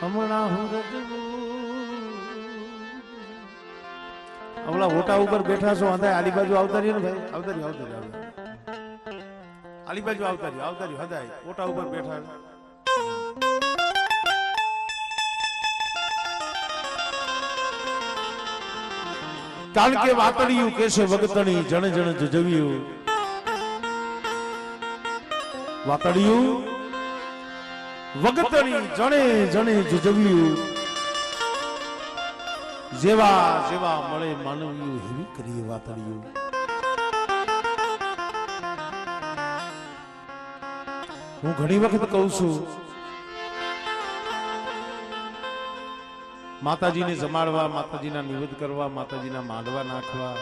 હમણાં હું ઓલા ઓટા ઉપર બેઠા છો અંધાય આલી બાજુ આવતા રહ્યો ને ભાઈ આવતા રહ્યો આલી બાજુ આવતા રહ્યો હદાય ઓટા ઉપર બેઠા કારણ કે વાતળિયું કેસે વગતણી જણે જણે જજવ્યું વાતળિયું વગતણી જણે જણે જજવ્યું જેવા જેવા મળે માનવ્યું હેવી કરીએ વાતળિયું હું ઘણી વખત કહું છું માતાજીને જમાડવા માતાજીના નિવેદ કરવા માતાજીના માંડવા નાખવા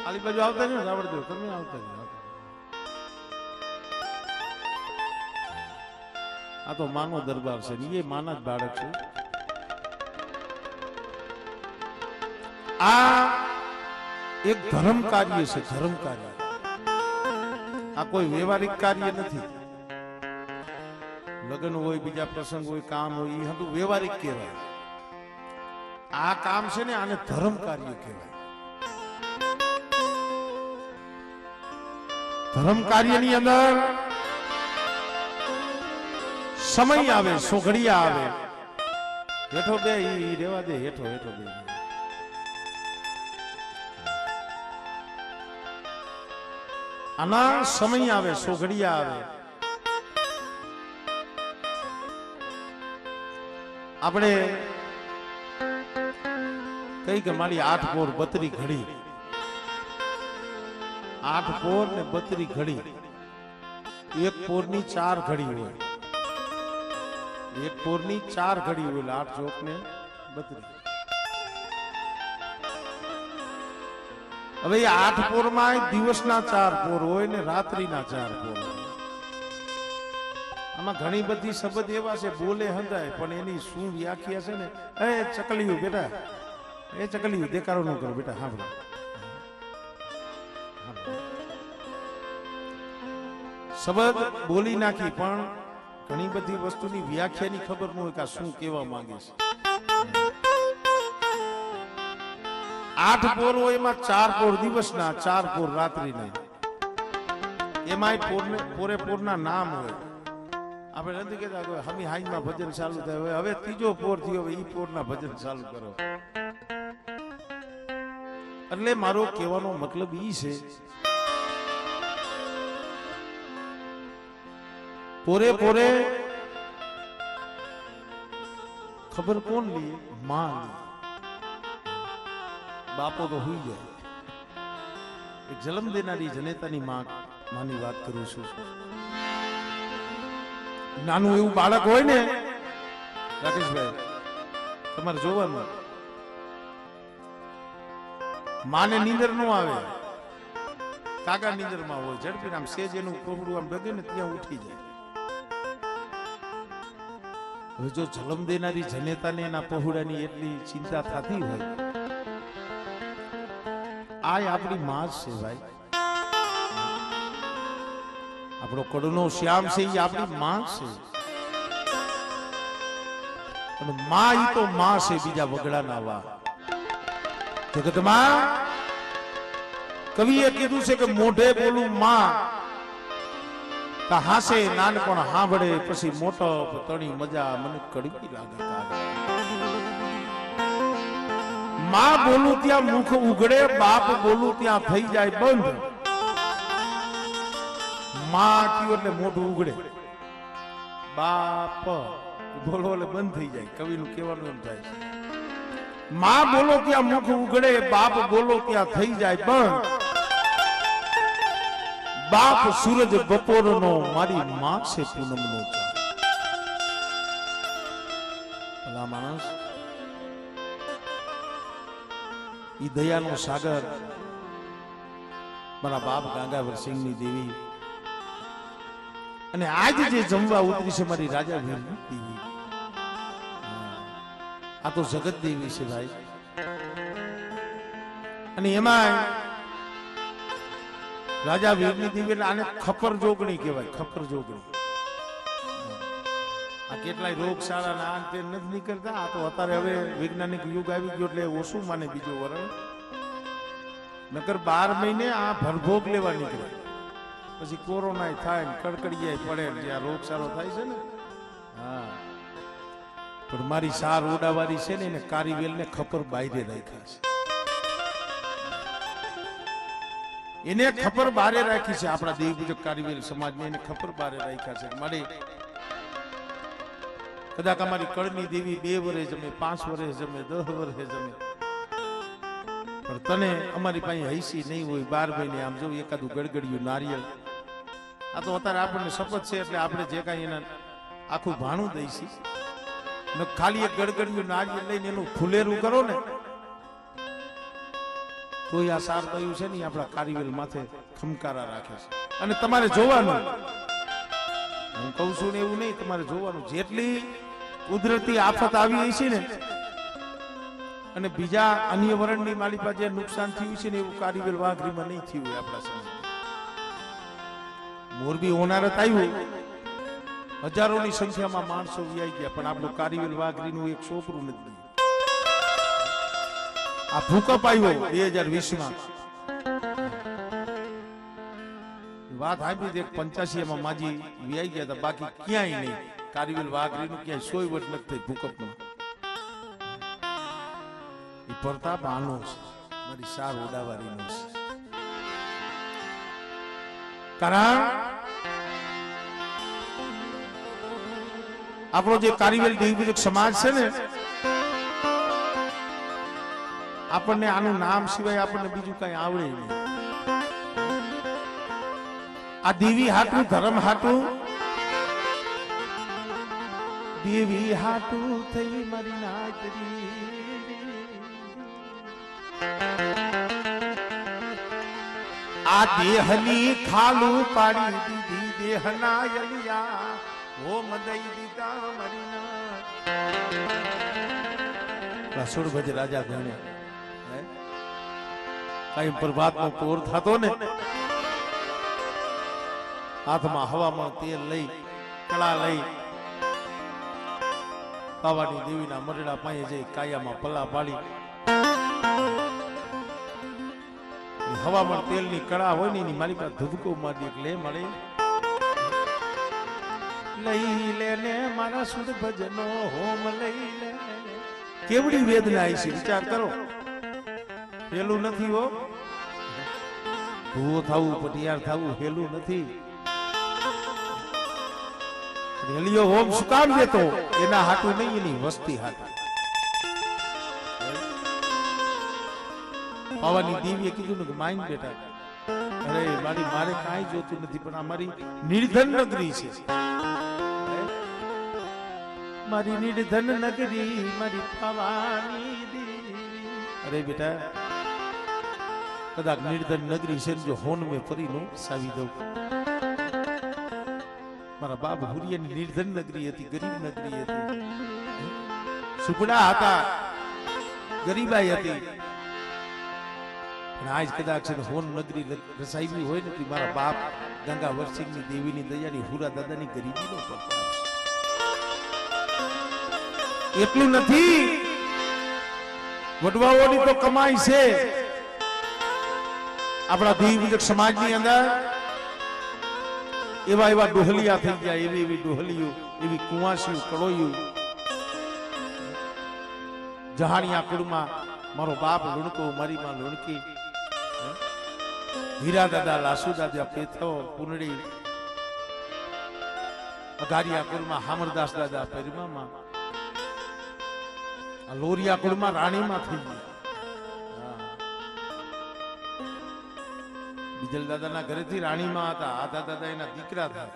આલી બાજુ આવતા ને રાવણદેવ તમે આવતા ને આ તો માનો દરબાર છે એ માના જ બાળક છે આ એક ધર્મ કાર્ય છે ધર્મ કાર્ય આ કોઈ વ્યવહારિક કાર્ય નથી લગ્ન હોય બીજા પ્રસંગ હોય કામ હોય એ હતું વ્યવહારિક કહેવાય આ કામ છે ને આને ધર્મ કાર્ય કહેવાય ધર્મ કાર્યની અંદર સમય આવે સોઘડિયા આવે હેઠો બે ઈ રેવા દે હેઠો હેઠો બે આના સમય આવે સોઘડિયા આવે આપણે કઈ કે મારી 8 પોર 32 ઘડી 8 પોર ને 32 ઘડી એક પોરની 4 ઘડી હોય એક પોરની 4 ઘડી હોય 8 ચોક ને 32 હવે 8 પોરમાં દિવસના 4 પોર હોય ને રાત્રિના 4 પોર હોય આમાં ઘણી બધી શબ્દ એવા છે બોલે હંધાય પણ એની શું વ્યાખ્યા છે ને એ ચકલિયું બેટા એ ચકલિયું દેખાડો ન કરો બેટા હા શબ્દ બોલી નાખી પણ ઘણી બધી વસ્તુની વ્યાખ્યાની ખબર ન હોય કે શું કહેવા માંગે છે 8 પોર હોય એમાં 4 પોર દિવસના 4 પોર રાત્રિના એમાંય પોરે પોરના નામ હોય આપણે નથી કહેતા હમી હાઈમાં ભજન ચાલુ થાય હવે ત્રીજો પોર થયો હવે ઈ પોરના ભજન ચાલુ કરો એટલે મારો કહેવાનો મતલબ ઈ છે પોરે પોરે ખબર કોણ લે માં લે બાપો તો હોઈ જાય એક જન્મ દેનારી જનેતાની માની વાત કરું છું નાનું એવું બાળક હોય ને રાકેશભાઈ તમારે જોવાનું માને નીંદર નો આવે કાકા નીંદર માં હોય ઝડપી આમ સેજ એનું કોમડું આમ ડગે ને ત્યાં ઉઠી જાય હવે જો જન્મ દેનારી જનેતાને એના પહોળાની એટલી ચિંતા થતી હોય આ આપણી માં જ છે ભાઈ આપણો કડનો શ્યામ છે એ આપણી માં છે અને માં ઈ તો માં છે બીજા વગડા ના વા જગતમાં કવિએ કીધું છે કે મોઢે બોલું માં તા હાસે નાનપણ હાંભળે પછી મોટો તણી મજા મને કડવી લાગે માં બોલું ત્યાં મુખ ઉઘડે બાપ બોલું ત્યાં થઈ જાય બંધ માં કયો એટલે મોઢું ઉઘડે બાપ બોલો એટલે બંધ થઈ જાય કવિનું કહેવાનું એમ થાય છે માં બોલો ત્યાં મુખ ઉઘડે બાપ બોલો ત્યાં થઈ જાય બંધ બાપ સૂરજ બપોરનો મારી માં છે પૂનમનો ભલા માણસ ઈ દયાનો સાગર મારા બાપ ગાંગાવરસિંહની દેવી અને આજ જે જમવા ઉતરી છે મારી રાજા વીરની દેવી આ તો જગત દેવી છે ભાઈ અને એમાં રાજા વીરની દેવી આને ખપર જોગણી કહેવાય ખપર જોગણી આ કેટલાય રોગશાળા આ તે નથી નીકળતા. આ તો અત્યારે હવે વૈજ્ઞાનિક યુગ આવી ગયો એટલે ઓછું માને બીજું વરણ. નકર 12 મહિને આ ભરભોગ લેવા નીકળે, પછી કોરોના થાય ને કડકડિયા પડે ને જ્યાં રોગચાળો થાય છે ને. હા, પણ મારી સાર ઓડાવાળી છે ને એને કારીવેલ ને ખપર બાયરે રાખ્યા છે. એને ખપર બારે રાખી છે. આપણા દેવ પૂજક કારીવેલ સમાજને એને ખપર બારે રાખ્યા છે. મારે કદાચ અમારી કળની દેવી 2 વર્ષ જમે, 5 વર્ષ જમે, 10 વર્ષ જમે, પણ તને અમારી પાસે હૈસી નહીં હોય 12 મહિને આમ જો એકાદું ગડગડિયું નારિયેળ. આ તો અત્યારે આપણને શપથ છે એટલે આપણે જે કાંઈ એના આખું ભાણું દઈશી. ખાલી એક ગડગડિયું નારિયેળ લઈને એનું ફુલેરું કરો ને તો આ સાર થયું છે ને આપણા કારીવેલ માથે ખમકારા રાખે છે. અને તમારે જોવાનું, હું કહું છું ને એવું નહીં, તમારે જોવાનું. જેટલી કુદરતી આફત આવી છે ને અને બીજા અન્ય વરણની માલી પાસે નુકસાન થયું છે ને એવું કારીવેલ વાઘરીમાં નહીં થયું હોય. આપણા સમાજ મોરબી હોનારત આવ્યું, હજારોની સંખ્યામાં માણસો વ્યાઈ ગયા, પણ આપણું કારીવેલ વાઘરીનું એક છોકરું નથી. આ ભૂકંપ આવ્યો 2020માં, વાત સાંભળી 85 માં માજી વ્યાઈ ગયા હતા, બાકી ક્યાંય નહીં. કારીવેલ વાઘરીનું ક્યાંય 100 વર્ષ નથી થઈ ભૂકંપમાં. એ પ્રતાપ આનો છે, મારી સાર ઓડાવારીનો છે. કારણ આપણો જે કારીવેલ દેવપૂજક સમાજ છે ને, આપણને આનું નામ સિવાય આપણને બીજું કઈ આવડે નહીં. આ દેવી હાટું, ધર્મ હાટું, દેવી હાટું થઈ મારી નાચરી. આ દેહની ખાલું પાડી દીધી, દેહના યલિયા ઓ મદઈ દીધા મારી ના. સુરભજ રાજા ગણે કઈ પ્રભાતનો પોર થતો ને, હાથમાં હવામાં તેલ લઈ, કળા લઈ, પાવાની દેવીના મરડા પાસે જઈ કાયામાં પલ્લા પાડી, હવામાં તેલની કળા હોય ને એની મારી પાસે ધુધકો મારી લે મળે, લઈ લે ને મારા સુર ભજનો હોમ લઈ લે. કેવડી વેદના આવી છે વિચાર કરો. હેલું નથી હો, ભૂવો થવું, પટિયાર થવું હેલું નથી. રેલિયો હોમ શું કામ દેતો? એના હાટું નહીં, એની વસ્તી હાટું. પાવાની દેવીએ કીધું ને કે માઈન બેટા, અરે મારે કાંઈ જોતું નથી, પણ આ મારી નિર્ધન નગરી છે, મારી નિર્ધન નગરી, મારી પાવાની દેવી. અરે બેટા, કદાચ નિર્ધન નગરી છે જો હોન મેં ફરી નો સાવી દઉં. મારા બાપ હુરિયાની નિર્ધન નગરી હતી, ગરીબ નગરી હતી, સુપડા હતા, ગરીબાઈ હતી. આજ કદાચ હોન નગરી રસાઈ હોય ને, મારા બાપ ગંગા વરસિંહની દેવીની દયાની હુરા દાદાની ગરીબી નો પડતો. એટલું નથી, વડવાઓની તો કમાઈ છે. આપણા દેવપૂજક સમાજની અંદર એવા ડોહલિયા થઈ ગયા, એવી ડોહલીઓ, એવી કુંવાસીઓ, કડોયું. જહાણિયા કુળમાં મારો બાપ લુણકો, મારી માં લુણકી, હીરા દાદા, લાસુ દાદા, પેથો, પુનડી. અઘારિયા કુળમાં હામરદાસ દાદા, પરિમામાં. લોરિયા કુળમાં રાણીમાં થઈ ગયા. બીજલ દાદાના ઘરેથી રાણીમાં હતા. આધા દાદા એના દીકરા હતા.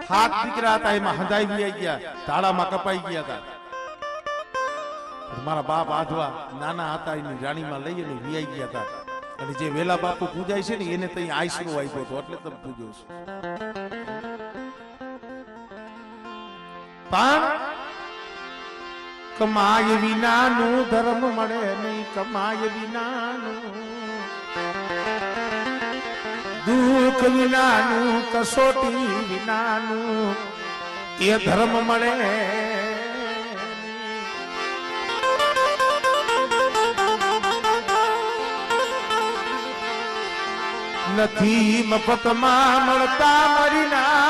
7 દીકરા હતા, એમાં હંધાઈ વ્યાઈ ગયા, તાળામાં કપાઈ ગયા હતા. મારા બાપ આધવા નાના હતા, એની રાણીમાં લઈ અને વ્યાઈ ગયા હતા. અને જે વેલા બાપુ પૂજાય છે ને એને તઈ આશરો આપ્યો હતો, એટલે તમે પૂજો છો. પણ કમાય વિનાનું ધર્મ મળે નહીં, કમાય વિનાનું દુઃખ વિનાનું, કસોટી વિનાનું એ ધર્મ મળે નથી મફતમાં મળતા મરીના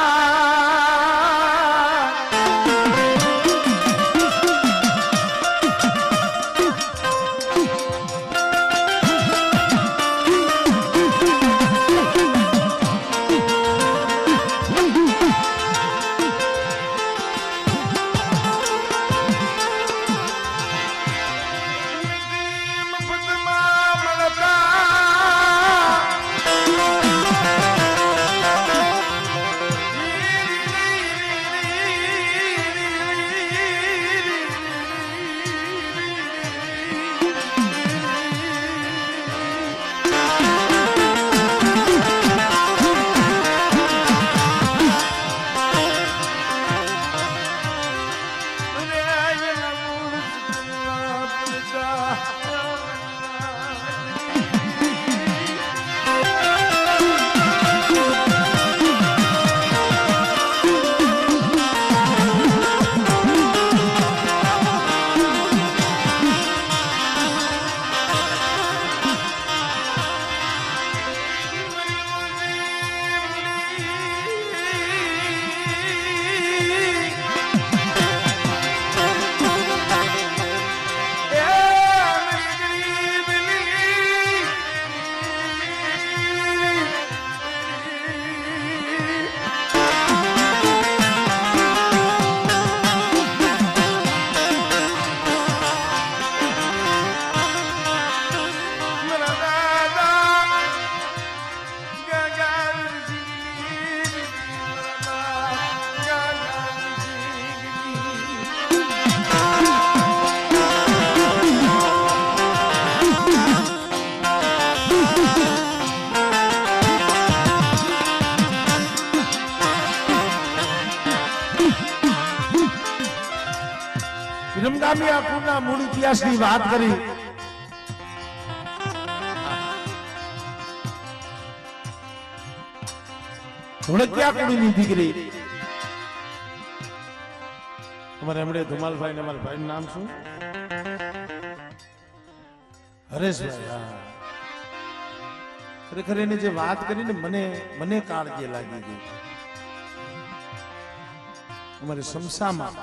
વિરમગામી આખુના મૂળ ઇતિહાસની વાત કરી. ધોળકિયા કુળની દીકરી અમારે હમણે ધુમાલભાઈ ને અમારા ભાઈનું નામ શું? હરેશભાઈ. ખરેખર એને જે વાત કરી ને મને કાળજી લાગી ગઈ. અમારે સમસામાં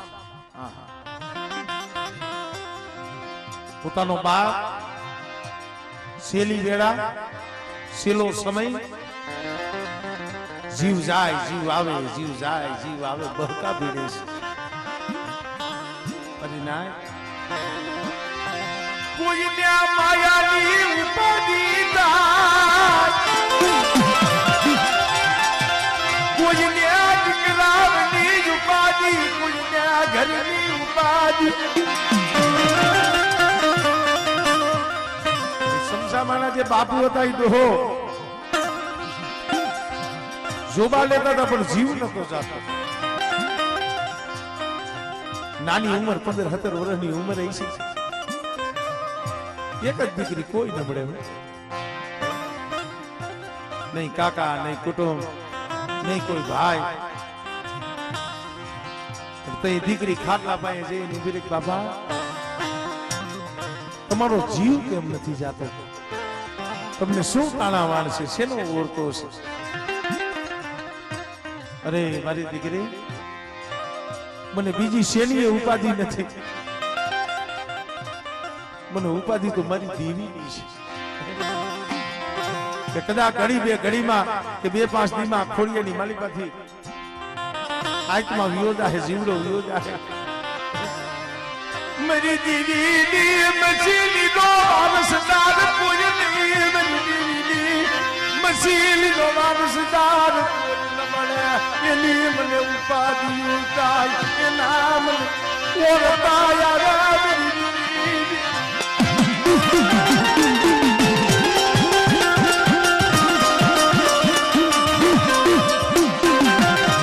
પોતાનો બાપ સેલી વેળા સેલો સમય જીવ જાય જીવ આવે જીવ જાય જીવ આવે બહકા ભીડે છે. પરિણામ કોઈ માયાની ઉપાધિ કોઈ દીકરાની ઉપાધિ કોઈ ઘરની ઉપાધિ. સમસામાના જે બાપુ હતા એ દોહો જોબા લેતા હતા પણ જીવ નતો જાતો. નાની ઉંમર 15-17 વર્ષની ઉંમર રહી છે. એક જ દીકરી, કોઈ ન મળે નહીં, કાકા નહીં કુટુંબ નહીં કોઈ ભાઈ. તો એ દીકરી ખાટલા પાસે જઈને ઉભી રહી, બાપા તમારો જીવ કેમ નથી જાતો? તમને શું કાણા વાણ છે? શેનો ઓળતો છે? અરે મારી દીકરી, મને બીજી શેની ઉપાધિ નથી. મને ઉપાધિ તો મારી દેવીની છે કે કદાચ ઘડી બે ઘડીમાં કે 2-5 દીમાં ખોડિયાની માલિકાથી આત્મા વિયોજા હે, જીવડો વિયોજા હે. मेरी दीदी मछली लो वारसदार कोई नहीं, मेरी दीदी मछली लो वारसदार कोई न बने. ये नीम ने उपाधि उतार ये नाम और ताया रे मेरी दीदी.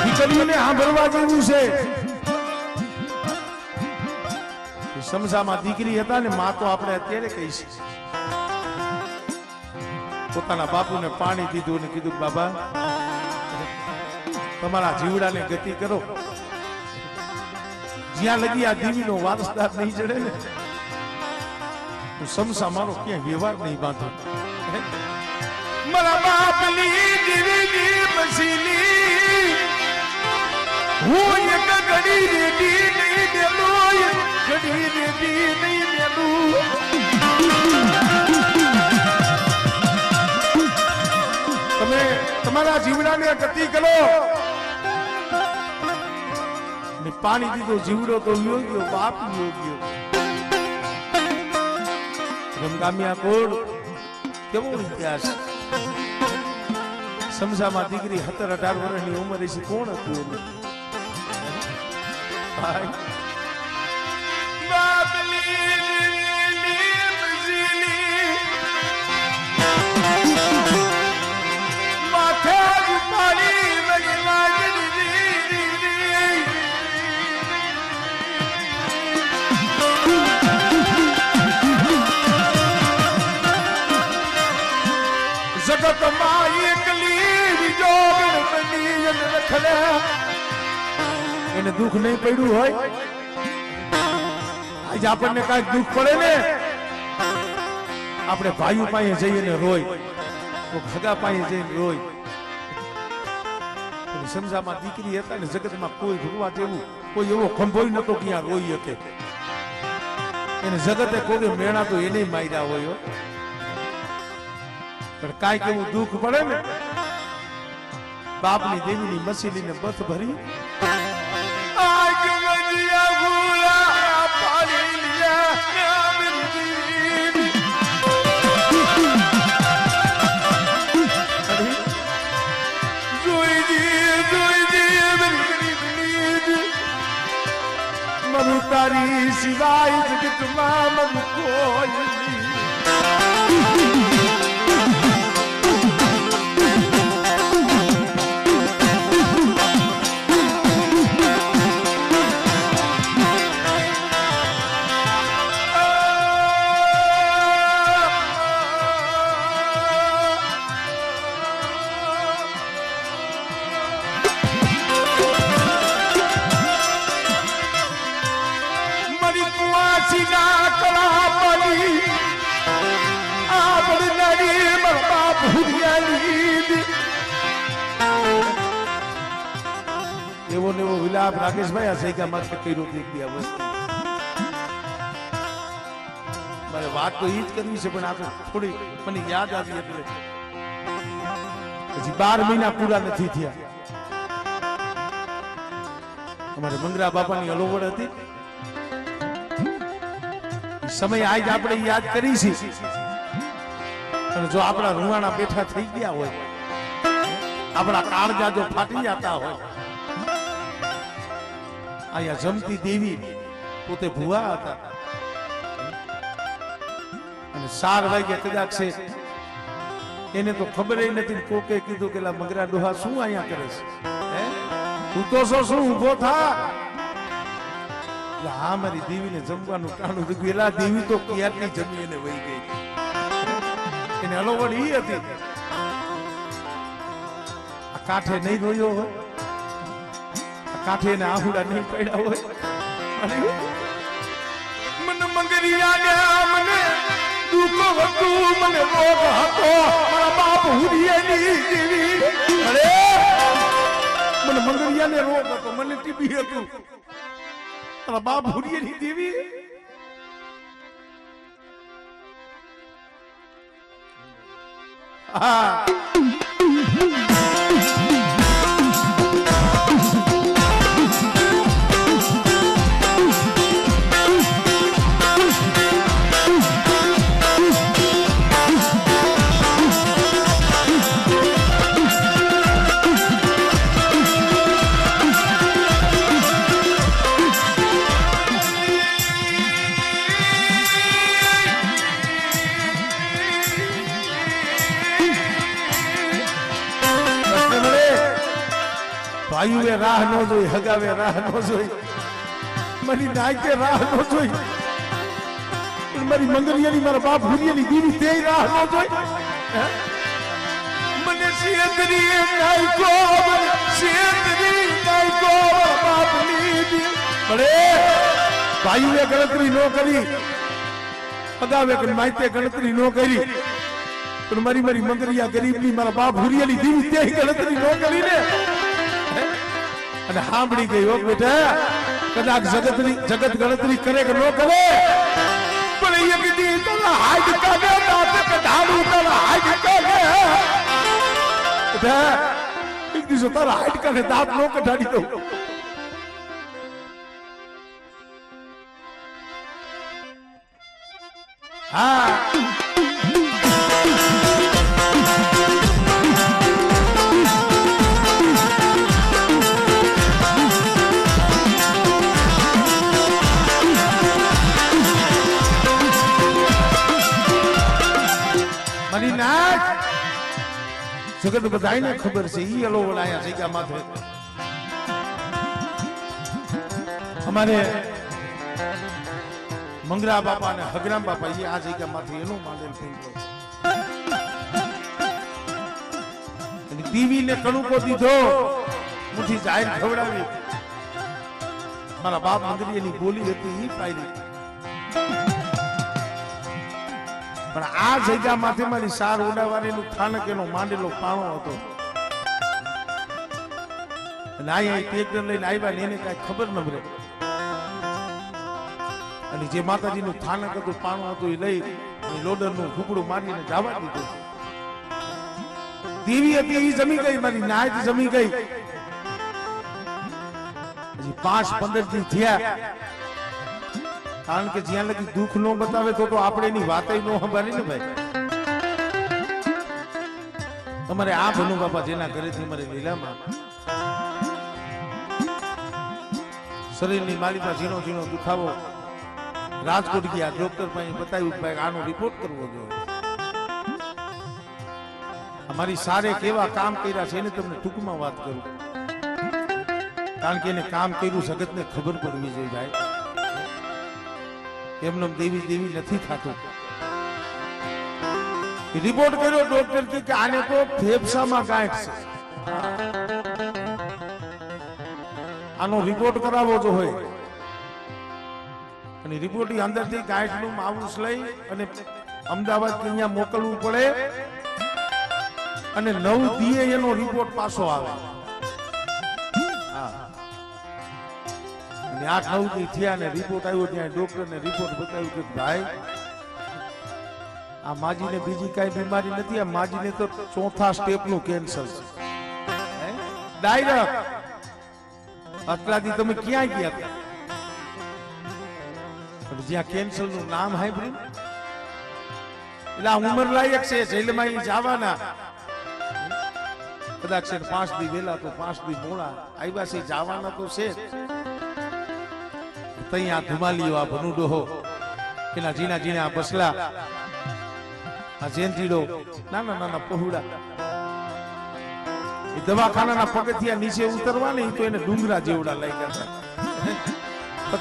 દીકરીઓને સાંભળવા જેવું છે. સમસામાં દીકરી હતા ને, માં તો આપણે અત્યારે કહી છે. પોતાના બાપુને પાણી દીધું ને કીધું, બાબા તમારા જીવડાને ગતિ કરો. જ્યાં લગી આ દેવીનો વારસદાર નહીં જડે ને તો સમસા મારો ક્યાંય વ્યવહાર નહીં બાંધો. મારા બાપની દેવીની મસીલી હું એક ઘડી રેડી નહીં મેલું, ઘડી રેડી નહીં મેલું. તમે તમારા જીવડાને ગતિ કરો. પાણી દીધો જીવડો તો યોગ્ય બાપ યોગ્ય. રમગામિયા કોડ કેવો ઇતિહાસ. સમસામાં દીકરી 17-18 વર્ષની ઉંમરે છે. કોણ હતું એને? જગત માં એકલી એને દુઃખ નહીં પડ્યું હોય. આજ આપણને કાંઈક દુઃખ પડે ને આપણે ભાઈઓ પાસે જઈને રોય, તો ખગા પાસે જઈને રોય. સમજામાં દીકરી હતા ને જગતમાં કોઈ ભગવા જેવું કોઈ એવો ખંભોય નતો કે ત્યાં રોઈ શકે. એને જગતે કોઈ મેણા તો એને માર્યા હોય. પણ કાંઈક એવું દુઃખ પડે ને બાપની દેવીની મસીલીને બથ ભરી મનુ તારી સિવાય જગતમાં મનુ કોઈ એવો ને એવો વિલાપ રાકેશભાઈ આ સૈકા માથે કર્યો દેખ દી આ વસ્તુ. મારે વાત તો ઈ જ કરવી છે પણ આ તો થોડી મને યાદ આવી એટલે હજી 12 મહિના પૂરા નથી થયા. અમારે મંગરા બાપાની અલોવડ હતી. સમય આજ આપણે યાદ કરી છે. અને જો આપણા રૂવાણા બેઠા થઈ ગયા હોય, આપણા કાળજા જો ફાટી જતા હોય, અહીંયા જમતી દેવી પોતે ભુવા હતા અને 4 વાગ્યા કદાચ છે એને તો ખબર નથી. કોકે કીધું કે મગરા ડોહા શું અહીંયા કરે છે? તું તો શું ઉભો થા. હા મારી દેવીને જમવાનું ટાણું દીધું. એલા દેવી તો ક્યારની જમી એને વહી ગઈ. એને અલોવડ ઈ હતી. આ કાંઠે નહીં રોયો હોય, આ કાંઠે એને આહુડા નહીં પડ્યા હોય. મને મંગરિયા મને દુઃખ હતું, મને રોગ હતો, મારા બાપ હુડિયાની દેવી. અરે મને મંગરિયાને રોગ હતો, મને ટીબી હતું, મારા બાપ હુડિયાની દેવી. હા ભાઈઓએ રાહ ન જોઈ, હગાવે રાહ ન જોઈ, મારી નાયકે રાહ ન જોઈ, મારી મંગરિયાની મારા બાપ હુરિયાની દીવી તે રાહ ન જોઈ. મને શેતરી નાયકો, મને શેતરી નાયકો બાપની ભલે ભાઈઓએ ગણતરી ન કરી, અગાવે કે માઈતે ગણતરી ન કરી, પણ મારી મંગરિયા ગરીબની મારા બાપ હુરિયાની દીવી તે ગણતરી ન કરી ને અને સાંભળી ગઈ. હો બેટા, કદાચ જગત ગણતરી કરે કે ન કરે, પણ એ કીધી તારા હાઈટ કાઢે દાંત કઢાડું તારા હાઈટ કાઢે. બેટા એક દિવસ તારા હાઈટ કાઢે દાંત નો કઢાડી દઉં. હા જગત બધાને ખબર છે ઈ અલો વળાયા જગ્યા માથે. અમારે મંગરા બાપા અને હગરામ બાપા એ આ જગ્યા માંથી એનું માંડેલ પીંડો દીવી ને કણુકો દીધો, મુઠી જાહેર ખવડાવી. મારા બાપ મંદિરની બોલી હતી ઈ પાયરી, પણ આ જગ્યા માંથી મારી સાર ઉડાવવાનું સ્થાનક એનો માંડેલો પાણો હતો. અને અહીંયા ટ્રેક્ટર લઈને આવ્યા ને એને કઈ ખબર ન પડે. અને જે માતાજીનું સ્થાનક હતું પાણું હતું એ લઈ લોડરનું ઘૂપડું મારીને જવા દીધું. દેવી હતી એ જમી ગઈ, મારી નાયત જમી ગઈ. હજી 5-15 દી થયા, કારણ કે જ્યાં લગી દુઃખ નો બતાવે તો આપણે એની વાત નો સંભાળી ને ભાઈ. તમારે આ ભનુ બાપા જેના ઘરેથી અમારે લીલામાં શરીરની માલિકા ઝીણો ઝીણો દુખાવો, રાજકોટ ગયા ડોક્ટર પાસે બતાવ્યું ભાઈ આનો રિપોર્ટ કરવો જોઈએ. અમારી સારે કેવા કામ કર્યા છે એને તમને ટૂંકમાં વાત કરું, કારણ કે એને કામ કર્યું જગતને ખબર પડવી જોઈએ ભાઈ. એમને દેવી દેવી નથી થતું. રિપોર્ટ કર્યો ડોક્ટર કે આને તો ફેફસામાં ગાંઠ છે, આનો રિપોર્ટ કરાવવો જો હોય. અને રિપોર્ટ ની અંદરથી ગાંઠનું માઉસ લઈ અને અમદાવાદ અહીંયા મોકલવું પડે, અને 9 દીએ એનો રિપોર્ટ પાછો આવે. 8-9 દી થયા ને રિપોર્ટ આવ્યો, ત્યાં ડોક્ટર ને રિપોર્ટ બતાવ્યું કે ભાઈ આ માજીને બીજી કઈ બીમારી નથી, આ માજીને તો 4થા સ્ટેપનું કેન્સર છે. ડાયરેક્ટ આટલા દી તમે ક્યાં ગયા હતા? જ્યાં કેન્સર નું નામ સાંભળ્યું એટલે આ ઉંમર લાયક છે, જેલમાં જવાના. કદાચ 5 દી વહેલા તો 5 દી મોડા આવ્યા છે, જવાના તો છે. ત્યાં ધુમાલીઓ આ ભનુ ડોહો એના ઝીણા ઝીણા બસલા, આ જેનજીડો નાના નાના પહોળા, એ દવાખાનાના પગથિયા નીચે ઉતરવા ને તો એને ડુંગરા જેવડા લઈ ગયા.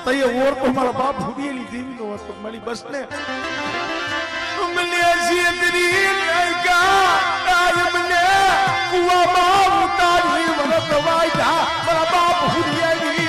તઈએ ઓર તો મારા બાપ ભૂગેલી દેવી નો હતો મારી બસ ને મને જીંદરી લગા મને કુવામાં ઉતારી વરત વાયદા મારા બાપ ભૂગેલી.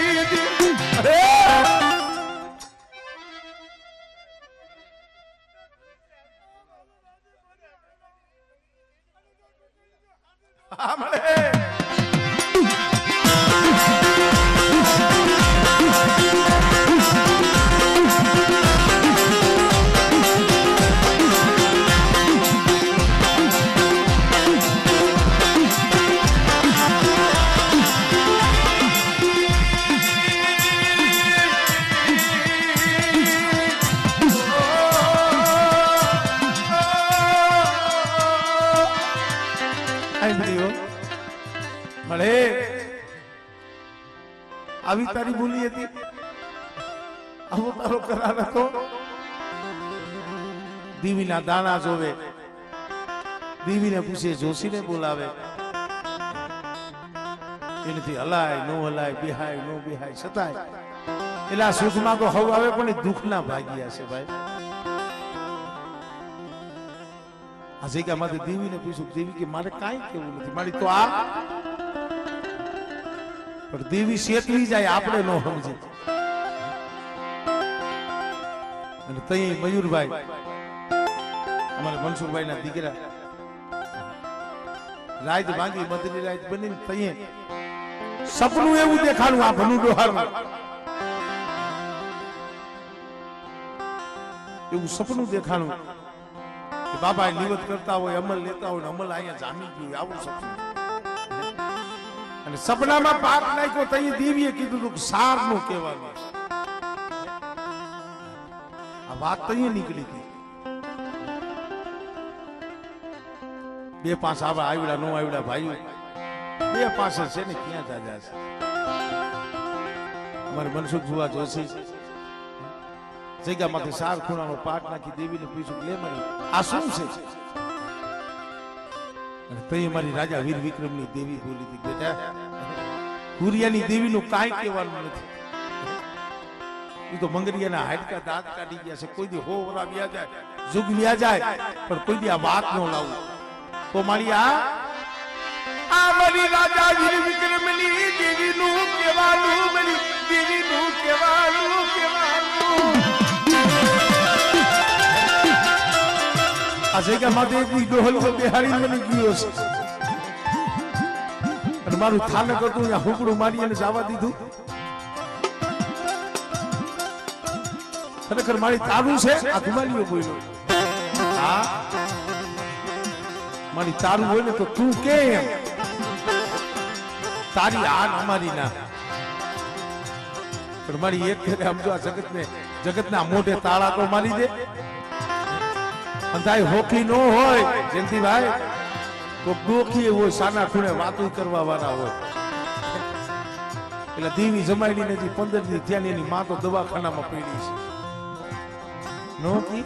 અરે આવી તારી બોલી હતી, આવો તારો કરાર હતો. દીવીના દાણા જોવે, દીવીને પૂછે, જોશીને બોલાવે, એનાથી હલાય નો હલાય, બેહાય નો બેહાય, છતાંય એટલે સુખમાં તો હવ આવે પણ દુઃખના ભાગ્યા છે ભાઈ. આ જગ્યા માંથી દેવીને પૂછ્યું, દેવી કે મારે કાંઈ કેવું નથી, મારી તો આ. પણ દેવી શેતવી જાય, આપણે ન સમજે. અને તઈ મયુરભાઈ અમારા મનસુખભાઈ ના દીકરા રાત ભાંગી મધની રાત બની તઈ સપનું એવું દેખાડું આ ભનું ડોહારમાં એવું સપનું દેખાડું કે બાબા નિવત કરતા હોય અમલ લેતા હોય અમલ અહીંયા જામી ગયું આવું સપનું અને સપનામાં પાપ નાખ્યો તઈ દેવીએ કીધું કે સાર નું કહેવાનું આ વાત તઈ નીકળી હતી બે પાંચ આવડા નો આવડા ભાઈઓ બે પાસે છે ને ક્યાં જાજા છે અમારે મનસુખ ભુવા જોશી જગ્યામાંથી સાર ખૂણાનો પાટ નાખી દેવીને પૂછ્યું લે મારી આ શું છે અને તઈ મારી રાજા વીર વિક્રમની દેવી બોલી હતી બેટા કુરિયાની દેવીનું કાંઈ કહેવાનું નથી એ તો મંગરિયાના હાડકા દાંત કાઢી ગયા છે કોઈ દી હો વરા વ્યા જાય જુગ વ્યા જાય પણ કોઈ દી આ વાત ન લાવું તો મારી આ મારી રાજા વીર વિક્રમની દેવીનું કહેવાનું મારી દેવીનું કહેવાનું આ જગ્યા માટે ડોહલ બિહારી મને ગયો છે અને મારું થાનક હતું અહીંયા હુકડું મારી અને જવા દીધું ખરેખર મારી તારું છે આ ધુમાલીઓ બોલ્યો હા મારી તારું હોય ને તો તું કેમ તારી આન અમારી ના પણ મારી એક ફેરે સમજો આ જગતના મોઢે તાળા તો મારી દે અંધાઈ હોકી નો હોય જયંતિભાઈ તો ડોખી હોય સાના ખૂણે વાતો કરવા વાળા હોય એટલે દેવી જમાડીને જે 15 દી થયા એની માં તો દવાખાનામાં પડી છે નોતી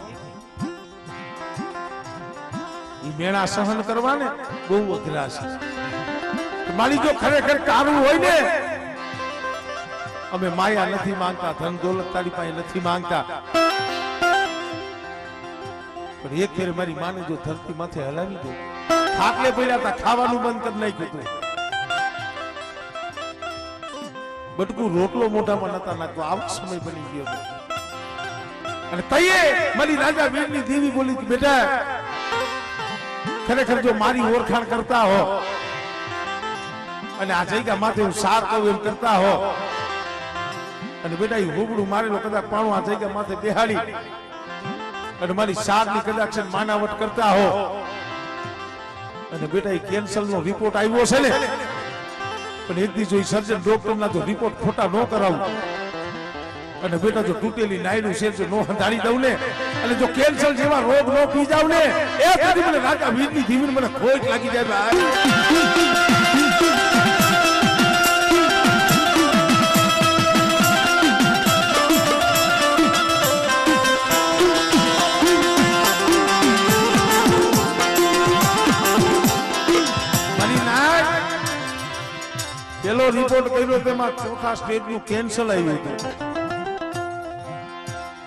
ઈ મેણા સહન કરવા ને બહુ અઘરા છે મારી જો ખરેખર તારું હોય ને અમે માયા નથી માંગતા ધન દોલત તારી પાસે નથી માંગતા પણ એક ફેર મારી માને જો ધરતી માથે હલાવી દે ખાટલે પડ્યા હતા ખાવાનું બંધ કરી નાખ્યું બટકું રોટલો મોઢામાં નતા નાખતો આવો સમય બની ગયો અને તઈએ મારી રાજા વીરની દેવી બોલી કે બેટા ખરેખર જો મારી ઓળખાણ કરતા હો અને આ જગ્યા માથે હું સાર કહું એમ કરતા હો અને બેટા એ હોબડું મારેલો કદાચ પાણું આ જગ્યા માથે બેહાડી અને મારી સારની કદાચ માનાવટ કરતા હો અને બેટા એ કેન્સર નો રિપોર્ટ આવ્યો છે ને પણ એક દી જો સર્જન ડોક્ટર ના જો રિપોર્ટ ખોટા ન કરાવું અને બેટા જો તૂટેલી નાયનું છે જો નો હંધાડી દઉં ને અને જો કેન્સર જેવા રોગ નો પી જાવ ને એ કદી મને રાજા વીરની જીવન મને ખોટ લાગી જાય ભાઈ પેલો રિપોર્ટ કર્યો તેમાં ચોથા સ્ટેજ નું કેન્સર આવ્યું હતું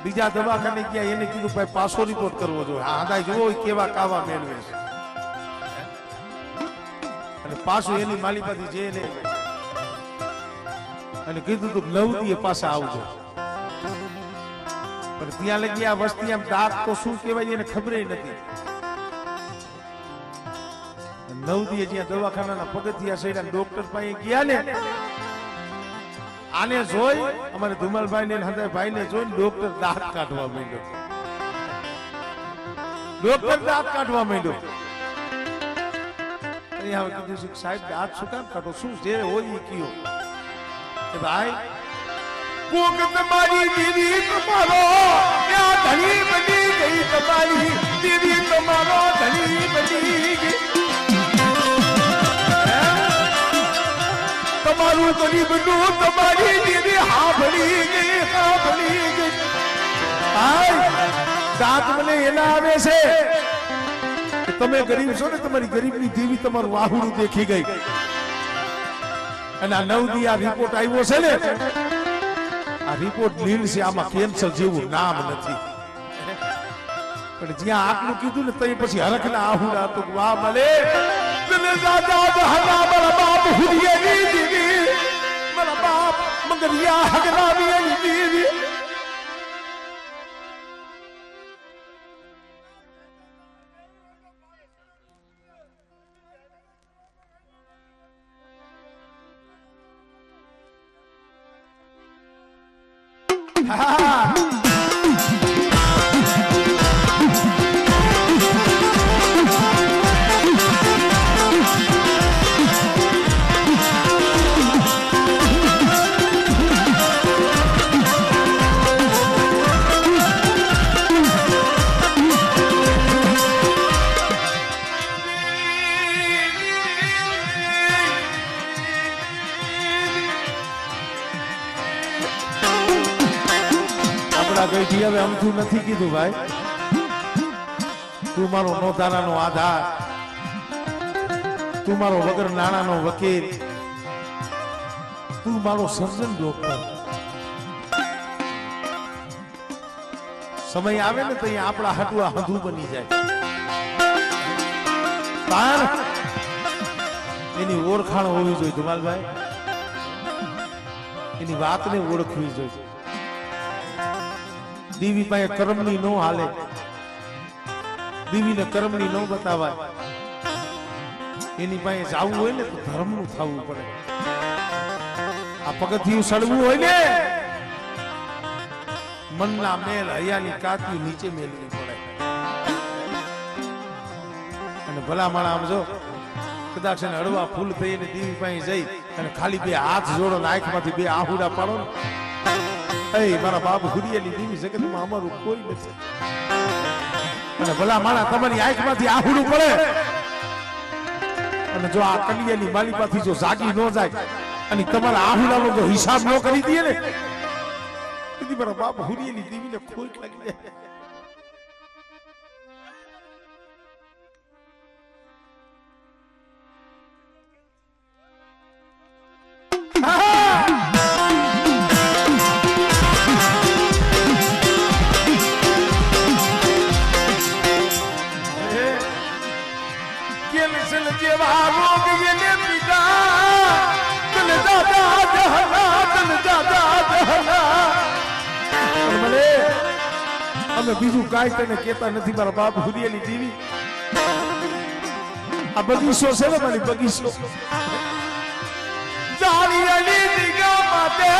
બીજા દવાખાને ગયા એને કીધું ભાઈ પાછો રિપોર્ટ કરવો જોઈએ આંધા જુઓ કેવા કાવા મેળવે છે અને પાછું એની માલિપાથી જઈને અને કીધું તું 9 દીએ પાછા આવજો પણ ત્યાં લગી આ વસ્તી આમ દાંત તો શું કહેવાય એને ખબર નથી 9 દીએ જ્યાં દવાખાનાના પગથિયા સડ્યા ડોક્ટર પાસે ગયા ને આને જોઈ અમારે ધુમાલભાઈ ને હંધાભાઈ ને જોઈ ડોક્ટર દાંત કાઢવા માંડ્યો અહીંયા કીધું સાહેબ દાંત શું કામ કાઢો શું જે હોય એ કયો કે ભાઈ કોક તમારી દીદી તમારો ત્યાં ધણી બની ગઈ તમારી દીદી તમારો ધણી બની ગઈ તમારું ગરીબ નું તમારી દીદી હા ભળી ગઈ દાંત મને એના આવે છે કે તમે ગરીબ છો ને તમારી ગરીબની દેવી તમારું વાહુડું દેખી ગઈ અને આ 9 દી આ રિપોર્ટ આવ્યો છે ને આ રિપોર્ટ લીલ છે આમાં કેન્સર જેવું નામ નથી પણ જ્યાં આટલું કીધું ને તો પછી હરખના આહુડા તો વાહ ભલે મારા બાપ હુડિયાની દીદી મારા બાપ મંગરિયા હગરાવીની દીદી ગઈ હવે અમથું નથી કીધું ભાઈ, તું મારો નોધારાનો આધાર, તું મારો વગર નાણાનો વકીલ, તું મારો સર્જન ડોક્ટર. સમય આવે ને તો આપણા હાટુઆ હંધું બની જાય. પણ એની ઓળખાણ હોવી જોઈએ ધુમાલભાઈ, એની વાતને ઓળખવી જોઈએ. દીવી પાસે કર્મની નો હાલે, દીવીને કર્મની નો બતાવાય. એની પાસે જવું હોય ને તો ધર્મનું થવું પડે. આ પગથિયું સડવું હોય ને મનના મેલ હૈયાની કાતિયું નીચે મેલવી પડે. અને ભલા માણા આમ જો કદાચ એને હળવા ફૂલ થઈને દીવી પાસે જઈ અને ખાલી બે હાથ જોડો ને આંખમાંથી બે આહુડા પાડો ને, મારા બાપુ હુરિયાની દીવી જગતમાં અમારું કોઈ નથી. અને ભલા માણા તમારી આંખમાંથી આહુડું પડે અને જો આ કલિયાની માલિપાથી જો જાગી ન જાય અને તમારા આહુડાનો જો હિસાબ ન કરી દે ને, તેથી મારા બાપ હુરિયાની દીવીને ખોટ લાગી જાય. અમે બીજું કાંઈ તને કેતા નથી મારા બાપ હુરિયાની દીવી. આ બગીચો છે ને મારી બગીચો, જાળીયાની દીગા માટે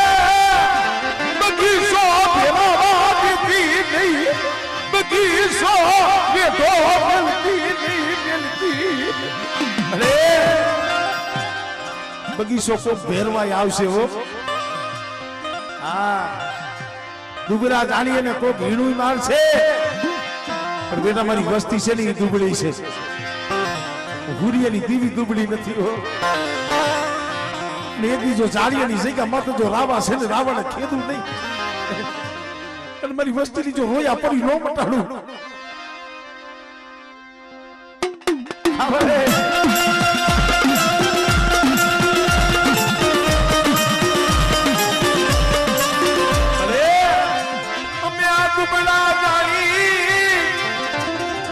બગીચો ભેરાવાતી નહીં, બગીચો વેધો મળતી નહીં મળતી. અરે બગીચો કોઈ ભેરવાય આવશે હો. હા દુબળા જાણીએ ને કોઈ ભીણું મારશે, પણ બેટા મારી વસ્તી છે ને એ દુબળી છે. હુરિયાની દીવી દુબળી નથી હો. ને જો જાળીની જગ્યા મત જો રાવા છે ને રાવણ ખેદું નહીં. અને મારી વસ્તીની જો રોયા પડી નો મટાડું.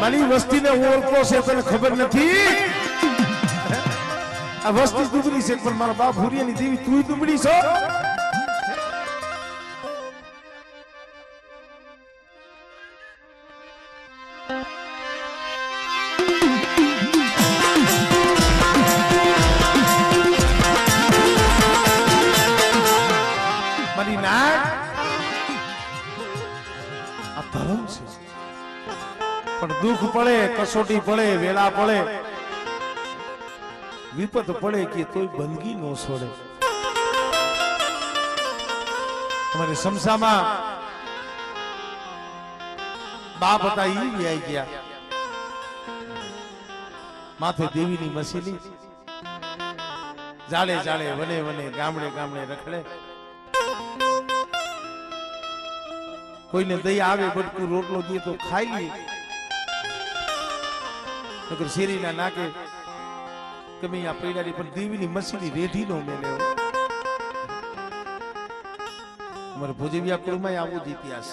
મારી વસ્તીને ઓળખો છે તને ખબર નથી. આ વસ્તી દુબળી છે પણ મારા બાપ હુરિયાની દેવી તું દુબળી છો. મારી નાક આ ધર્મ છે, પણ દુઃખ પડે, કસોટી પડે, વેલા પડે, વિપત પડે કે તોય બંદગી નો છોડે. અમારે સમસામાં બાપ હતા ઈ આવી ગયા, માથે દેવીની મસીલી, જાળે જાળે વને વને ગામડે ગામડે રખડે. કોઈને દયા આવે બટકું રોટલો દે તો ખાઈ લે, નકર શેરીના નાકે ગમે આ પૈડાની. પણ દેવીની મસીની રેઢી નો મેલે. અમારે ભોજવિયા કુળમાં આવું જ ઇતિહાસ.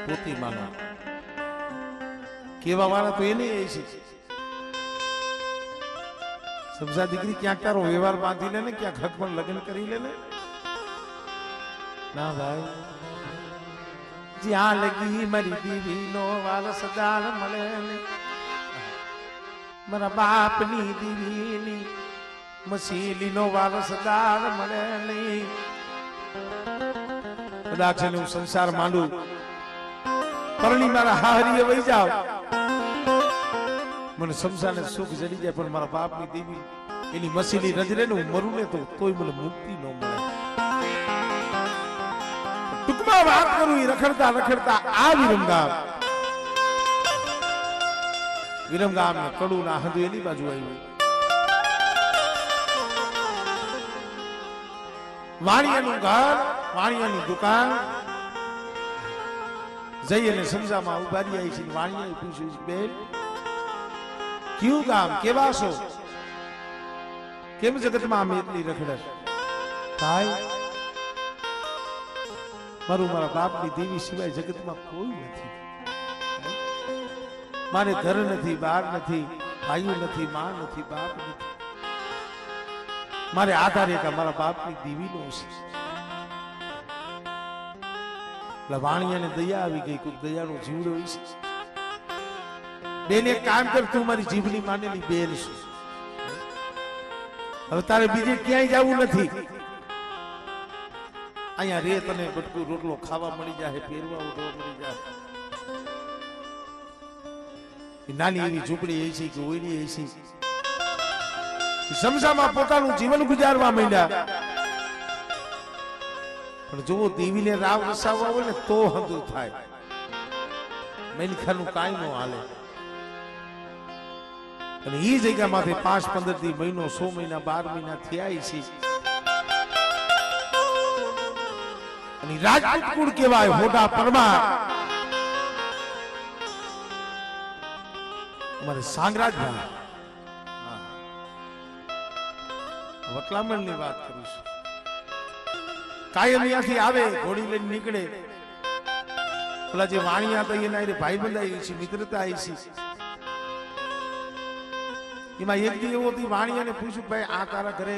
પોતી માનો કેવા વાળા તો એને એ છે. સમજા દીકરી ક્યાંક તારો વ્યવહાર બાંધી લે ને, ક્યાંક હક પણ લગ્ન કરી લે ને. ના ભાઈ, જ્યાં લગી મારી દીવી નો વારસદાર મળે ને, મારા બાપની દીવીની મસીલી નો વારસદાર મળે નહીં. કદાચ એને હું સંસાર માંડું પરણી મારા હાહરીએ વહી જાવ મને સંસારને સુખ જડી જાય પણ મારા બાપની દેવી એની મસીલી નજરે ને હું મરું ને તો તોય મને મુક્તિ ન મળે ટૂંકમાં વાત કરું એ રખડતા રખડતા આ વિરમગામ ને કડું ના હંધુ એની બાજુ આવ્યું વાણિયાનું ઘર વાણિયાની દુકાન જઈ અને સમજામાં ઉભારી આવી છે વાણિયાએ પૂછ્યું બેન ક્યું ગામ કેવા છો કેમ જગતમાં આમ એટલી રખડે ભાઈ મારું મારા બાપની દેવી સિવાય જગતમાં કોઈ નથી મારે ઘર નથી બાર નથી ભાઈઓ નથી માં નથી બાપ નથી મારે આધાર એક મારા બાપની દેવીનો છે વાણિયાને દયા આવી ગઈ કોઈ દયાનો જીવડો છે બેન એક કામ કર તું મારી જીભની માનેલી બેન છે હવે તારે બીજે ક્યાંય જવું નથી અહીંયા રે તને બટકું રોટલો ખાવા મળી જાય પહેરવા ઉઠવા મળી જાય નાની એવી ઝૂંપડી એ છે કે ઓયડી એ છે સમસામાં પોતાનું જીવન ગુજારવા માંડ્યા પણ જો દેવીને રાવ રસાવવા હોય ને તો હંધું થાય મેલખાનું કાંઈ ન હાલે અને એ જગ્યામાંથી 5-15 દી મહિનો 100 મહિના 12 મહિના થયા છે અને રાજપૂત કુળ કહેવાય મોટા પરમાર અમારે સાંગરાજભાઈ વટલામણ ની વાત કરું છું કાયમ અહીંયાથી આવે ઘોડી લઈને નીકળે પેલા જે વાણિયા હતા એના ભાઈ બંધાઈ છે મિત્રતા આવી છે એમાં એક દી એવો હતી વાણિયાને પૂછ્યું ભાઈ આ તારા ઘરે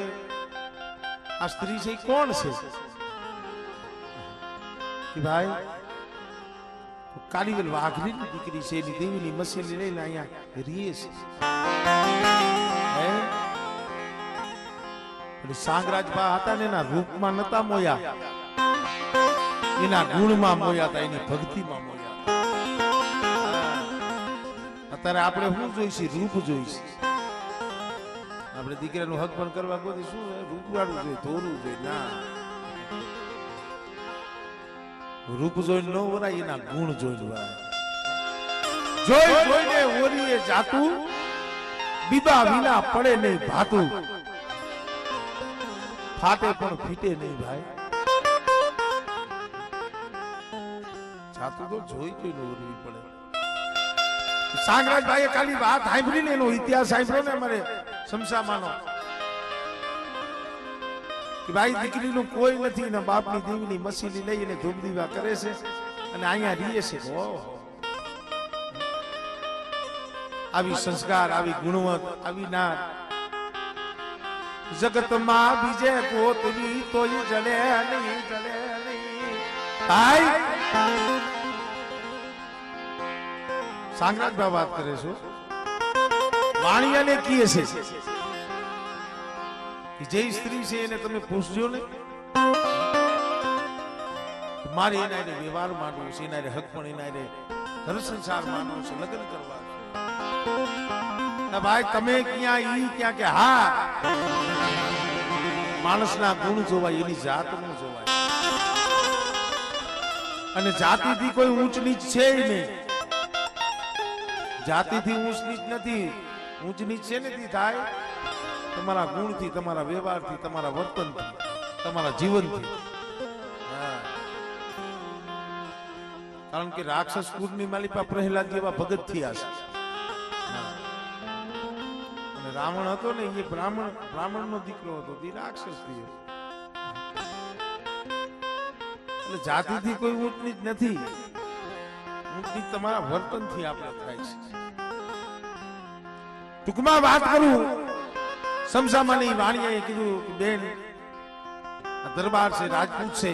આ સ્ત્રી છે કોણ છે કે ભાઈ કાલીવેલ વાઘરીની દીકરી છે એની દેવીની મસેલી લઈને અહીંયા રીએ છે સાંગરાજબા હતા ને એના રૂપમાં નતા મોયા એના ગુણમાં મોયા હતા એની ભક્તિમાં મોયા અત્યારે આપણે શું જોઈશું રૂપ જોઈશું આપણે દીકરાનું હક પણ કરવા કોઈ શું રૂપ વાળું જોઈએ ધોરું જોઈએ ના રૂપ જોઈને ન વરાય એના ગુણ જોઈને વરાય જોઈને ઓરીએ જાતું બીબા વિના પડે નહીં ભાતું ફાટે પણ ફીટે નહીં ભાઈ જાતું તો જોઈ જોઈને ઓરવી પડે સાંગરાજભાઈએ ખાલી વાત સાંભળીને એનો ઇતિહાસ સાંભળ્યો ને અમારે સમસામાનો કે ભાઈ દીકરીનું કોઈ નથી ને બાપની દેવીની મસીલી લઈને ધૂપ દીવા કરે છે અને અહીંયા રીએ છે આવી સંસ્કાર આવી ગુણવત આવી નાર જગતમાં બીજે કોતરી તોય જડે નહીં ભાઈ સાંગરાજભાઈ વાત કરે છો વાણિયાને કીએ છે જે સ્ત્રી છે એને તમે પૂછજો ને મારે એના વ્યવહાર માનવો છે એના હક પણ એના ઘર સંસાર માનવો છે લગ્ન કરવા ભાઈ તમે ક્યાં ઈ ક્યાં કે હા માણસના ગુણ જોવાય એની જાત નું જોવાય અને જાતિથી કોઈ ઊંચ નીચ છે નહીં જાતિથી ઊંચ નીચ નથી ઊંચ નીચ છે નથી થાય તમારા ગુણથી તમારા વ્યવહારથી તમારા વર્તનથી તમારા જીવનથી કારણ કે રાક્ષસ કુળની માલિકા પ્રહલાદ જેવા ભગત થયા છે અને રાવણ હતો ને એ બ્રાહ્મણ નો દીકરો હતો તે રાક્ષસ થયો એટલે જાતિથી કોઈ ઊંચ નીચ નથી ઊંચ નીચ તમારા વર્તનથી આપણે થાય છે ટૂંકમાં વાત કરું સમસામાની વાણિયાએ કીધું કે બેન દરબાર છે રાજપૂત છે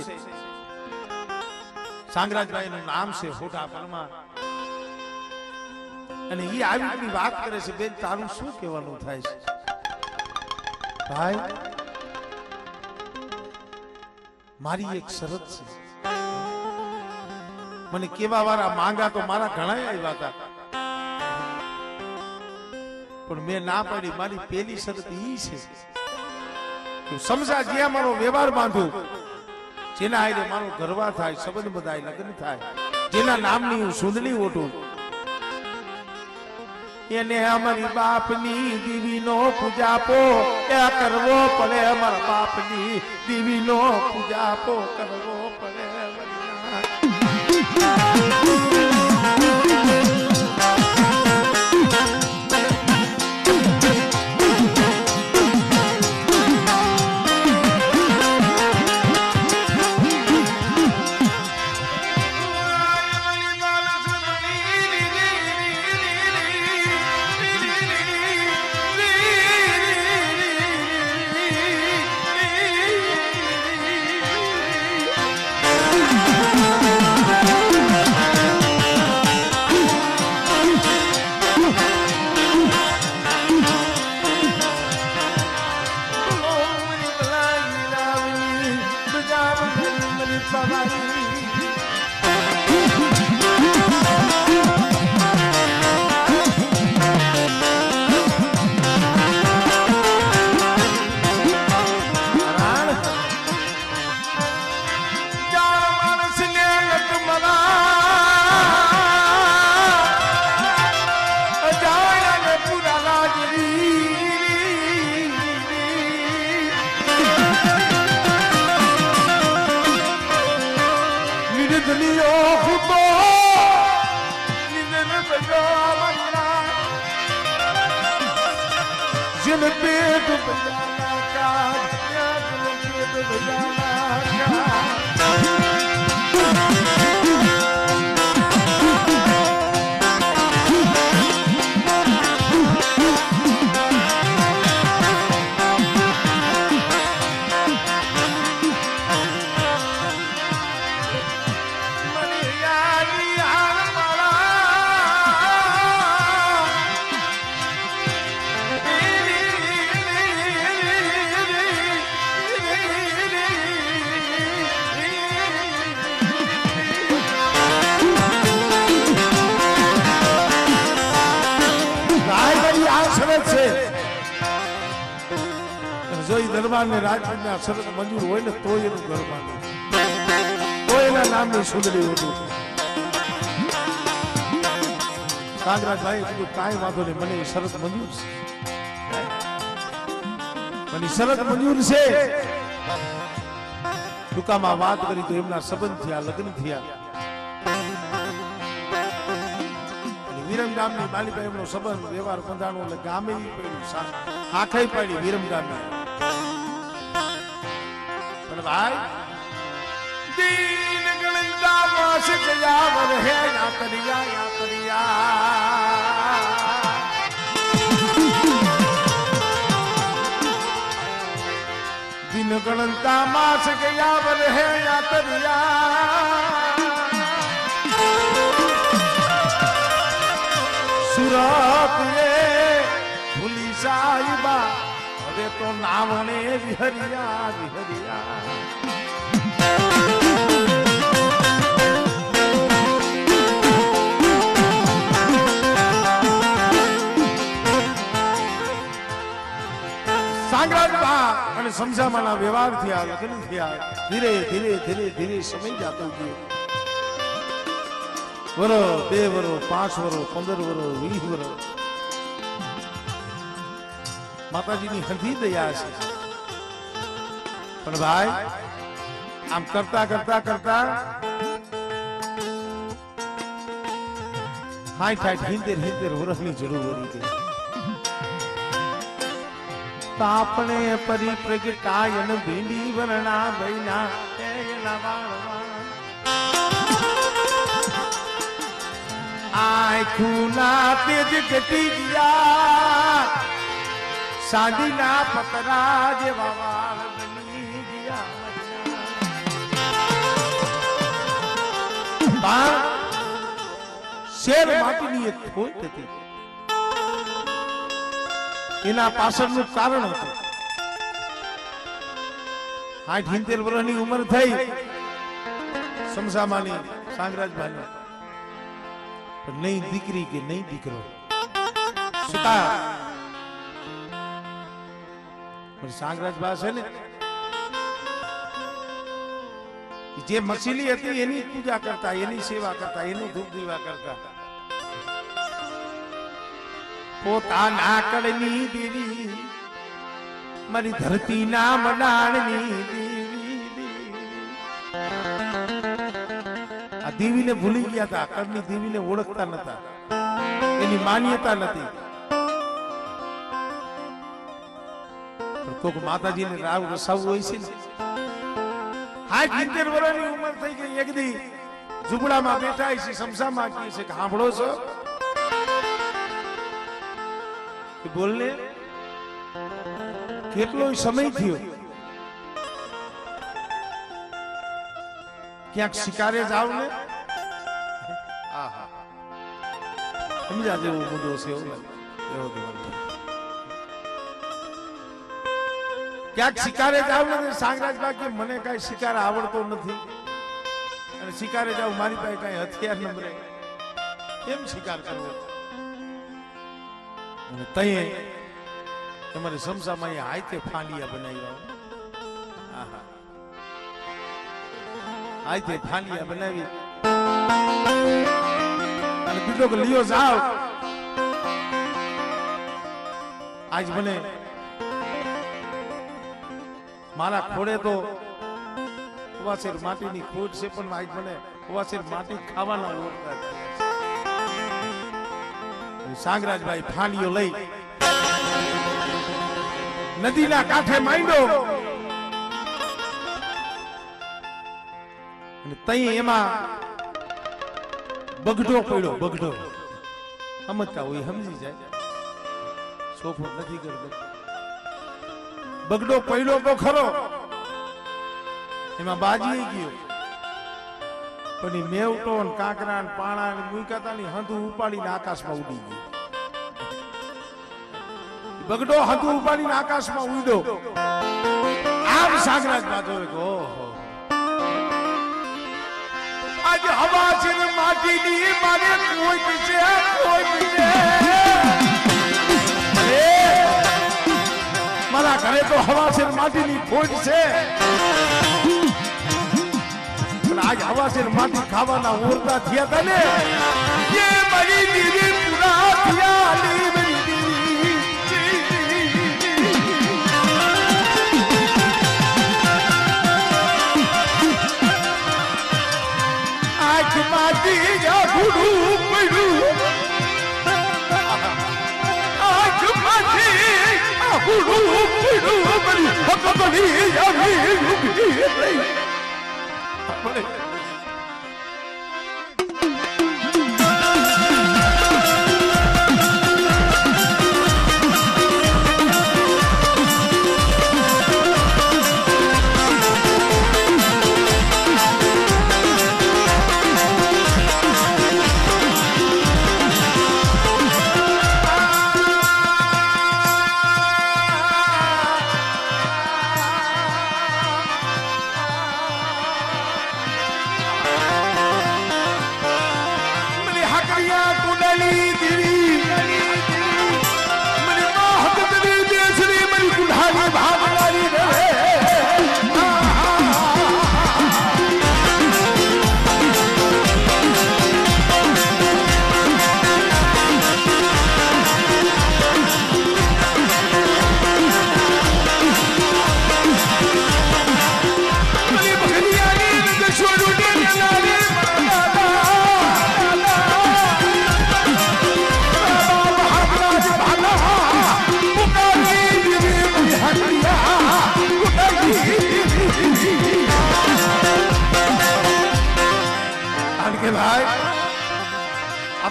સાંગરાજભાઈ નું નામ છે હોટા પરમાર અને એ આવી વાત કરે છે બેન તારું શું કહેવાનું થાય છે ભાઈ મારી એક શરત છે મને કેવા વાળા માંગા તો મારા ઘણા આવ્યા હતા, પણ મેં ના પાડી. મારી પેલી શરત ઈ છે કે સમજા જ્યાં મારો વ્યવહાર બાંધું, જેના આઈને મારો ગરવા થાય, સંબંધ બધાય લગ્ન થાય, જેના નામની હું સુંદરી ઓઢું, એને અમારી બાપની દીવીનો પૂજાપો એ કરવો પડે. અમારા બાપની દીવીનો પૂજાપો કરવો પડે. દરબાર ને રાજપૂતના શરત મંજૂર હોય ને તો એનું ઘર બાંધે, તો એના નામની સુંદરી હતું. કાંગરાજભાઈ કીધું કાંઈ વાંધો નહીં, મને એ શરત મંજૂર છે, મને શરત મંજૂર છે. ટૂંકામાં વાત કરી તો એમના સંબંધ થયા, લગ્ન થયા. વિરમ ગામની બાલીભાઈ એમનો સંબંધ વ્યવહાર બંધાણો એટલે ગામે પડ્યું, આંખે પડી વિરમ ગામે. भाई दीन गणिता मास गया वर है या करिया दीन गणिता मास गया वर है या करिया सुरत ये भूली साहिबा હવે તો નાવણે વિહરિયા વિહરિયા. સાંગરાજબા અને સમજામાના વ્યવહાર થયા, લગ્ન થયા. ધીરે ધીરે ધીરે ધીરે સમય જાતો ગયો. વરો 2 વરો 5 વરો 15 વરો 20 વરો માતાજીની હંધી દયા છે. પણ ભાઈ આમ કરતા કરતા કરતા 60-70 વર્ષની જરૂર પડી ગઈ. તાપણે પરી પ્રગટાયન ભીંડી વરણા બૈના આંખુના તેજ ઘટી ગયા, સાંડીના પતરા જેવા વાળ બની ગયા. શેર માટીની એક ખોટ હતી, એના પાછળનું કારણ હતું. 60-70 વર્ષની ઉંમર થઈ, સમસામાની સાંગરાજભાઈ પણ નહીં દીકરી કે નહીં દીકરો સુતા પણ સાંગરાજબા છે ને જે મસીલી હતી એની પૂજા કરતા, એની સેવા કરતા, એનું ધૂપ દીવા કરતા. પોતાના કળની દેવી મારી ધરતી ના મડાણની દેવી. આ દેવીને ભૂલી ગયા હતા, કળની દેવીને ઓળખતા નતા, એની માન્યતા નથી. પણ કોક માતાજીને રાવ રસાવવું હોય છે ને. 70 વર્ષની ઉંમર થઈ ગઈ, એક દી ઝૂંપડામાં બેઠા છે, સમસામાં કહે છે કે સાંભળો છો, બોલને કેટલો સમય થયો, ક્યાંક શિકારે જાવ ને. સમજા જેવો મુદ્દો છે એવો ક્યાંક શિકારે જાવ ને. સાંગરાજબા કે મને કઈ શિકાર આવડતો નથી અને શિકારે જાવ મારી પાસે કઈ હથિયાર ન મળે, કેમ શિકાર કરવો? અને તઈએ તમારે સમસામાં હાથે ફાંડિયા બનાવ્યા, હાથે ફાંડિયા બનાવી અને બીજો કે લિયો જાવ, આજ મને મારા ખોડે તો કવાસેર માટીની ખોટ છે, પણ આજ મને કવાસેર માટી ખાવાના ઓળખતા છે. સાંગરાજભાઈ ફાંડીઓ લઈ નદીના કાંઠે માંડ્યો અને તઈ એમાં બગડો પડ્યો. બગડો સમજતા હોય સમજી જાય, સોફો નથી કરતો. બગડો પડ્યો તો ખરો, એમાં બાજી ગયો, પણ એ મેવટો કાંકરા પાણા મૂકાતા ની હંધું ઉપાડીને આકાશમાં ઉડી ગયું. બગડો હંધું ઉપાડીને આકાશમાં ઉડ્યો. આમ સાંગરાજબા જોવે કે ઓહો, આજ હવા છે ને માટીની મારે કોઈ પીછે કોઈ પીછે. મારા ઘરે તો હવા છે માટીની ખોટ છે, પણ આજ હવા છે માટી ખાવાના ઓરતા થયા હતા ને. ये मेरी दीदी पूरा थया ली मेरी दीदी, आँख माटी या भूडू पड़ू, आँख माटी ભૂડું ભૂડું બની હકબની આવી ઉભી રહી.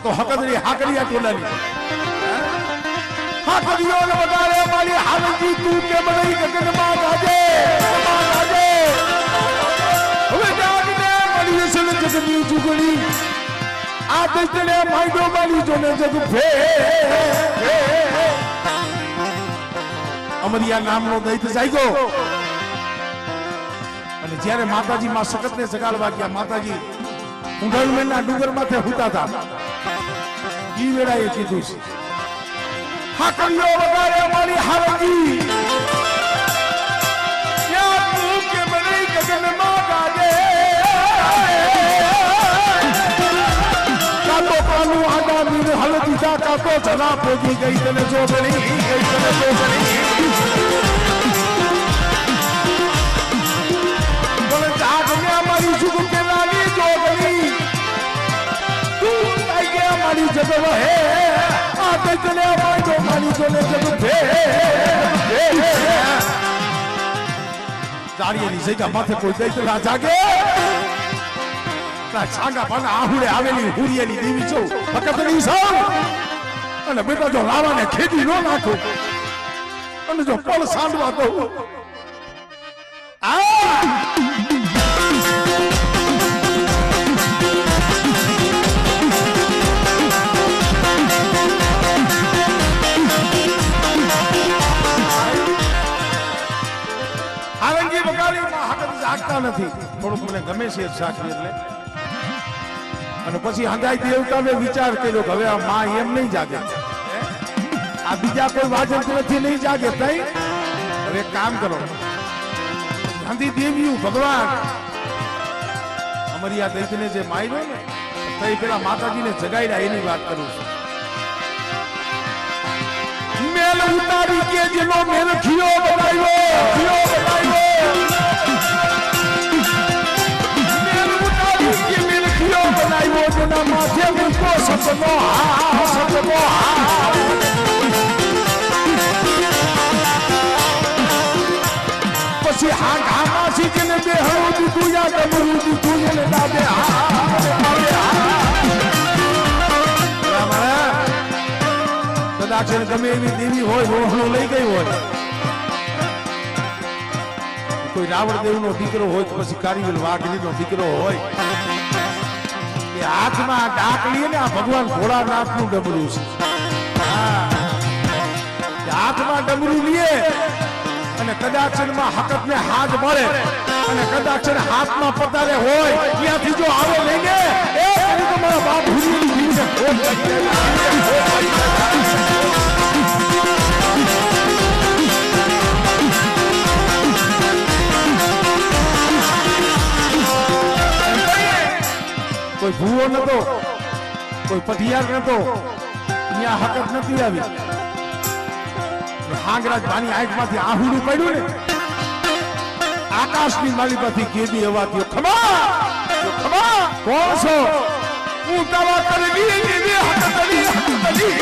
तो हकदरी हाकरिया टोलानी हाकरियो ने बताया हमारी हालत तू के बनाई गगन मां गाजे હવે જાગને મળી છે જગની જુગણી આ દસ્તને માઈડો મારી જોને જગ ફે અમરિયા નામનો દૈત જાગ્યો અને અને જ્યારે માતાજી માં સખતને જગાડવા ગયા, માતાજી ઊંડાણમેરના ડુંગર માથે હુતા હતા, ઈ વેળાએ કીધું છે, હાકરીઓ વગાડે મારી હારંગી, યા તું કે મને ગગનમાં ગાજે, કાતો પાનું આડા મીર હલ દીધા, કાતો જના પોગી ગઈ તને જોગણી, ગઈ તને જોગણી, બોલે જાગને અમારી સુખ કેલાની જોગણી, તું આઈ ગયા મારી જગવ હે, આ તને પાડો મારી જોને જગ ભે, જાડીએની જગ્યા માથે કોઈ દઈ ના જાગે, સાગા પાના આહુડે આવેલી હુરિયાની દેવી છો ફકતની સૌ, અને બેટા જો લાવાને ખેડી નો નાખો, અને જો પળ સાંડવા દો હારંગી બગાડી હાકત જાગતા નથી, થોડુંક મને ગમે છે સાચી એટલે, અને પછી હંગાઈ દેવતાએ વિચાર કર્યો કે હવે આ માં એમ નહીં જાગે, આ બીજા કોઈ વાજન નથી નહીં જાગે, તઈ હવે કામ કરો, ગાંધી દેવીઓ ભગવાન અમારી આ દૈતને જે માર્યો ને તઈ પેલા માતાજીને જગાડ્યા એની વાત કરું છું. મેલ ઉતારી કે જેનો મેલ ખીયો બનાવ્યો, ખીયો બનાવ્યો, મેલ ઉતારી કે મેલ ખીયો બનાવ્યો, જેના માથે મૂકો સપનો હા, સપનો હા, પછી હા ઘામાસી જેને બે હળું દીધું યા ડમરું દીધું એને દાદે હા, કદાચ ગમે એવી દેવી હોય, રોહણો લઈ ગઈ હોય, કોઈ રાવણ દેવનો દીકરો હોય કે પછી કારીવેલ વાઘલીનો દીકરો હોય, એ હાથમાં ડાક લઈએ ને, આ ભગવાન ભોળાનાથનું ડમરું છે, હાથમાં ડમરું લઈએ અને કદાચ હકતને હાથ મળે અને કદાચ હાથમાં પતારે હોય ત્યાંથી જો આવે લઈને એ તમારા બાપ કોઈ ભૂવો નતો, કોઈ પઢિયાર નતો, અહીંયા હકત નથી આવી, હાંગરાજ ભાની આંખમાંથી આહુડું પડ્યું ને, આકાશની માલિકાથી કેદી અવાજ થયો, ખમા ખમા કોણ છો, હું તવા કરવી દેવી હકતલી, હકતલી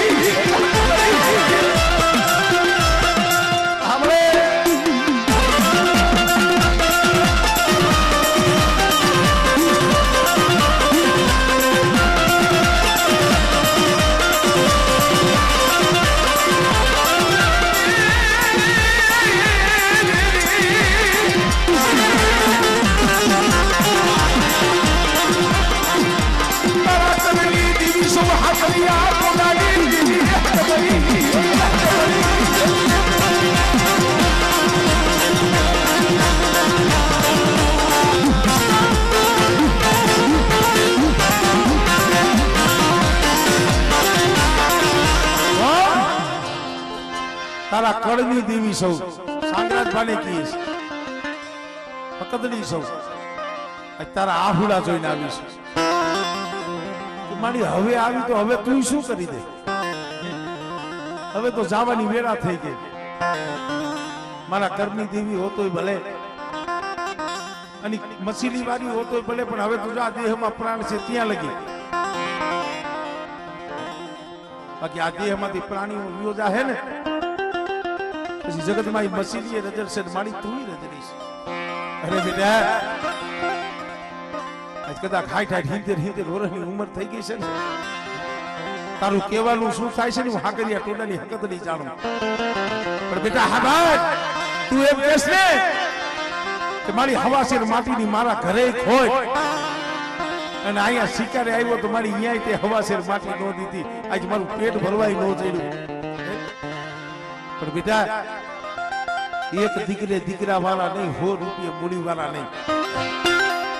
આપણે તારા કળની દેવી સૌ, સાંગરાજ ભાને કી છે, ફકતની સૌ, તારા આહુડા જોઈને આવી છે, મારી હવે આવી તો હવે તું શું કરી દે, હવે તો જવાની વેળા થઈ ગઈ, મારા કરની દેવી હોતોય ભલે અને મસીલી વાળી હોતોય ભલે, પણ હવે તુજા દેહમાં પ્રાણ છે ત્યાં લગી, બાકી આ દેહમાંથી પ્રાણીઓ વિયો જાહે ને પછી જગતમાં મસીલી નજર છે મારી તું નજરી છે. અરે બેટા આજ કદાચ 60-70 વર્ષની ઉંમર થઈ ગઈ છે ને, તારું કહેવાનું શું થાય છે ને હું હાકરિયા ટોડાની હકત નહીં જાણું, પણ બેટા હા ભાઈ તું એમ કહેશ ને કે મારી હવાસેર માટીની મારા ઘરે ખોય અને અહીંયા શિકારે આવ્યો તો મારી અહીંયા તે હવાસેર માટી ન દીધી, આજ મારું પેટ ભરવાય ન જડ્યું, પણ બેટા एक દીકરે દીકરા વાળા નહીં, 100 રૂપિયા મૂડી વાળા નહીં.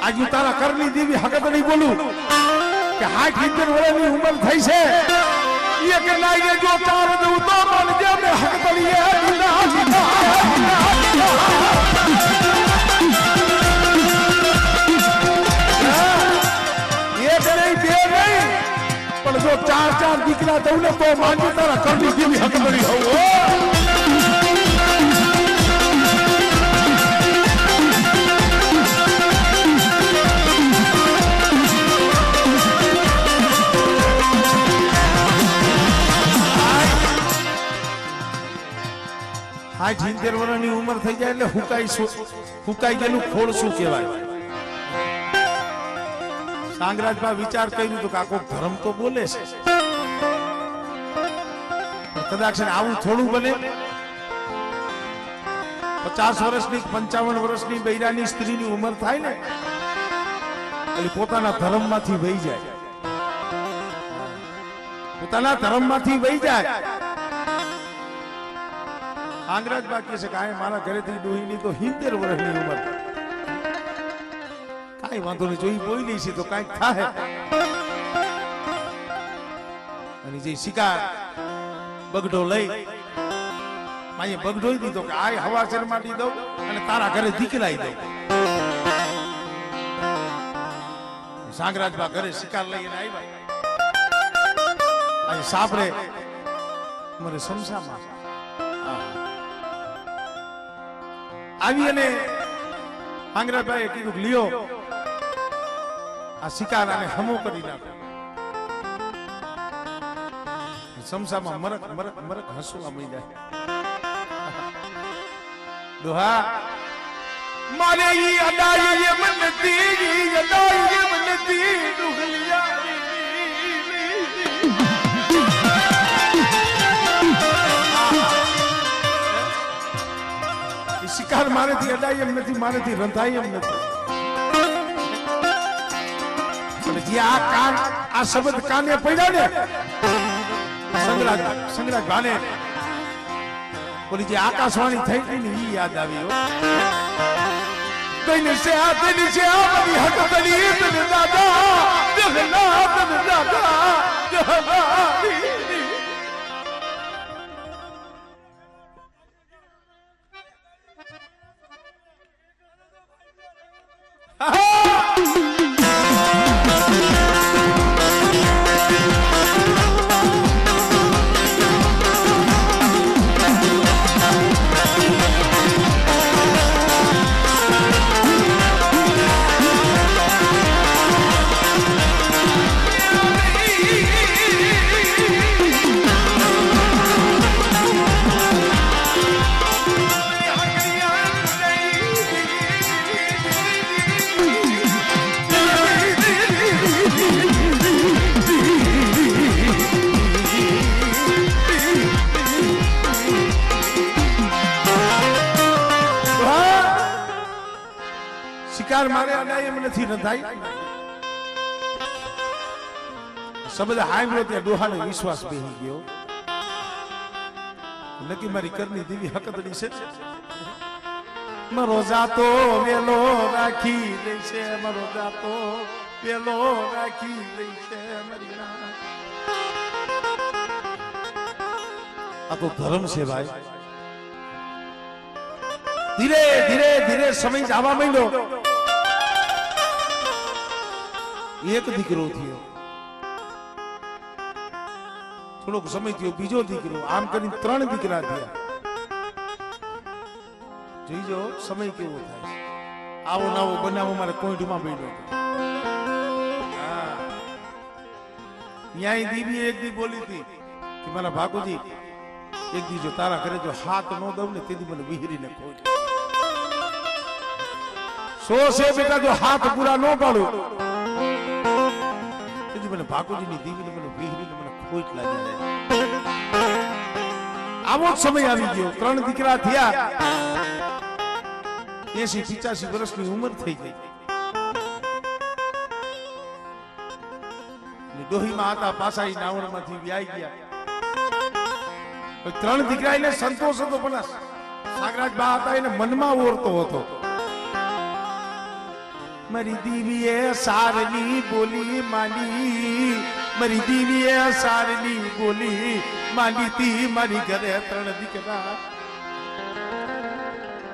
આજે તારા કરની દેવી હકત નહીં બોલું કે 60-70 વર્ષની ઉંમર થઈ છે, એ કે લાગે જો 4 દઉં તો મને જે મે હકત લીએ એક નહીં બે નહીં, પણ જો 4 દીકરા દઉં ને તો માનજો તારા કરની દેવી હકત નહીં હોવ. આ 70 વર્ષની ઉંમર થઈ જાય એટલે હુકાઈ ગયેલું ખોળ શું કહેવાય. સાંગરાજભાઈ વિચાર કર્યું તો કાકો ધર્મ તો બોલે છે, કદાચ આવું થોડું બને. 50 વર્ષની 55 વર્ષની બૈરાની સ્ત્રીની ઉંમર થાય ને એટલે પોતાના ધર્મમાંથી વહી જાય, પોતાના ધર્મમાંથી વહી જાય. આંગરાજ બાકી છે કાંઈ મારા ઘરેથી ડોહીની તો 70 વર્ષની ઉંમર, કાંઈ વાંધો નહીં, જોઈ બોલી છે તો કાંઈક થાય. અને જે શિકાર બગડો લઈ માએ બગડોઈ દીધો કે આ હવા શરમાટી દઉં અને તારા ઘરે દીકરાઈ દઉં. સાંગરાજબા ઘરે શિકાર લઈને આવ્યા, સાપરે મારે સમસામાં આવી અને આંગરાભાઈએ કીધું લ્યો આ શિકાર આને હમો કરી નાખો. સમસામાં મરક મરક મરક હસવા મળી જાય. દોહા મારે ઈ અડાઈ એ મનતી અડાઈ એ મનતી દુહલિયા શિકાર મારેથી અડાય એમ નથી, મારેથી રંધાય એમ નથી. પણ જે આ કાન આ શબ્દ કાને પડ્યા ને સંગરાજ ભાને બોલી જે આકાશવાણી થઈ ગઈ ને ઈ યાદ આવી. તને સે આ મારી હક બની તને દાદા જહલા તને દાદા જહલા મારે અડાય એમ નથી રંધાય. શબ્દ હાંભળ્યો ત્યાં ડોહાને વિશ્વાસ બેહી ગયો, નક્કી મારી કરની દેવી હકતડી છે. મારો જાતો વેલો રાખી દે છે, મારો જાતો વેલો રાખી દે છે મારી ના. આ તો ધર્મ છે ભાઈ. ધીરે ધીરે ધીરે સમય જવા માંડ્યો. એક દીકરો થયો, થોડોક સમય થયો બીજો દીકરો, આમ કરીને 3 દીકરા થયા. જોઈજો સમય કેવો થાય. આવો નવો બનાવો મારે કોઈટમાં બેઠો ન્યાય દીવી એક દી બોલી હતી કે મારા ભાગુજી એક દી જો તારા ઘરે જો હાથ ન દઉં ને તેથી મને વિહરીને ખોટ. 100 છે બેટા જો હાથ પૂરા ન પાડું મને ભાગુજીની દીવીને મને વિહરીને મને ખોટ લાગી જાય. આવો જ સમય આવી ગયો. 3 દીકરા થયા, 80-85 વર્ષની ઉંમર થઈ ગઈ. ડોહીમાં હતા પાછા નાવણમાંથી વ્યાઈ ગયા. 3 દીકરા એને સંતોષ હતો, પણ નાગરાજ બા હતા એને મનમાં ઓરતો હતો મારી દીવીએ સારની બોલી માંડી મારી દીવીએ સારની બોલી માંડી તી મારી ઘરે 3 દીકરા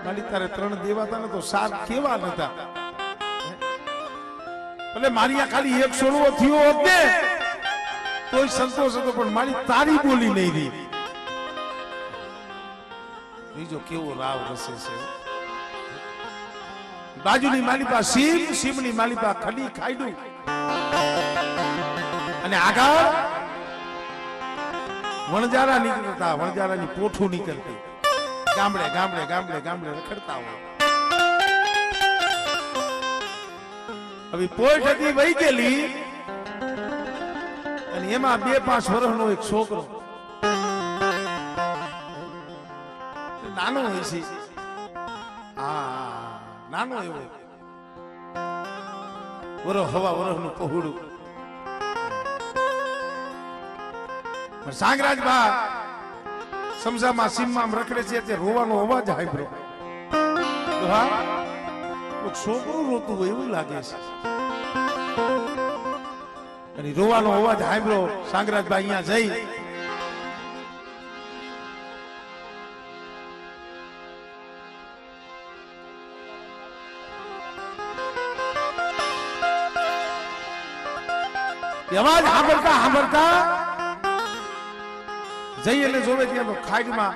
મારી તારે 3 દેવાતા ને તો સાર કેવા નતા એટલે મારી આ ખાલી એક સોળવો થયો હોત ને તોય સંતોષ હતો પણ મારી તારી બોલી નહીં રહી બીજો કેવો રાવ રસે છે બાજુની માલિપા સીમની માલિપા ખડી ખાઈડું અને આગળ વણજારા નીકળતા વણજારાની પોઠું નીકળતી ગામડે ગામડે ગામડે ગામડે રખડતા હોય હવે પોઠ હતી વહી ગયેલી અને એમાં 2-5 વર્ષનો એક છોકરો નાનો હોય છે નાનો એવો હવા વરસનું પહોળું સાંગરાજ બા સમજામાં સીમમાં રખડે છે તે રોવાનો અવાજ સાંભળ્યો છોકરું રોતું હોય એવું લાગે છે અને રોવાનો અવાજ સાંભળ્યો સાંગરાજ બા અહીંયા જઈ અવાજ સાંભળતા જઈ એટલે જોવે ત્યાં તો ખાડીમાં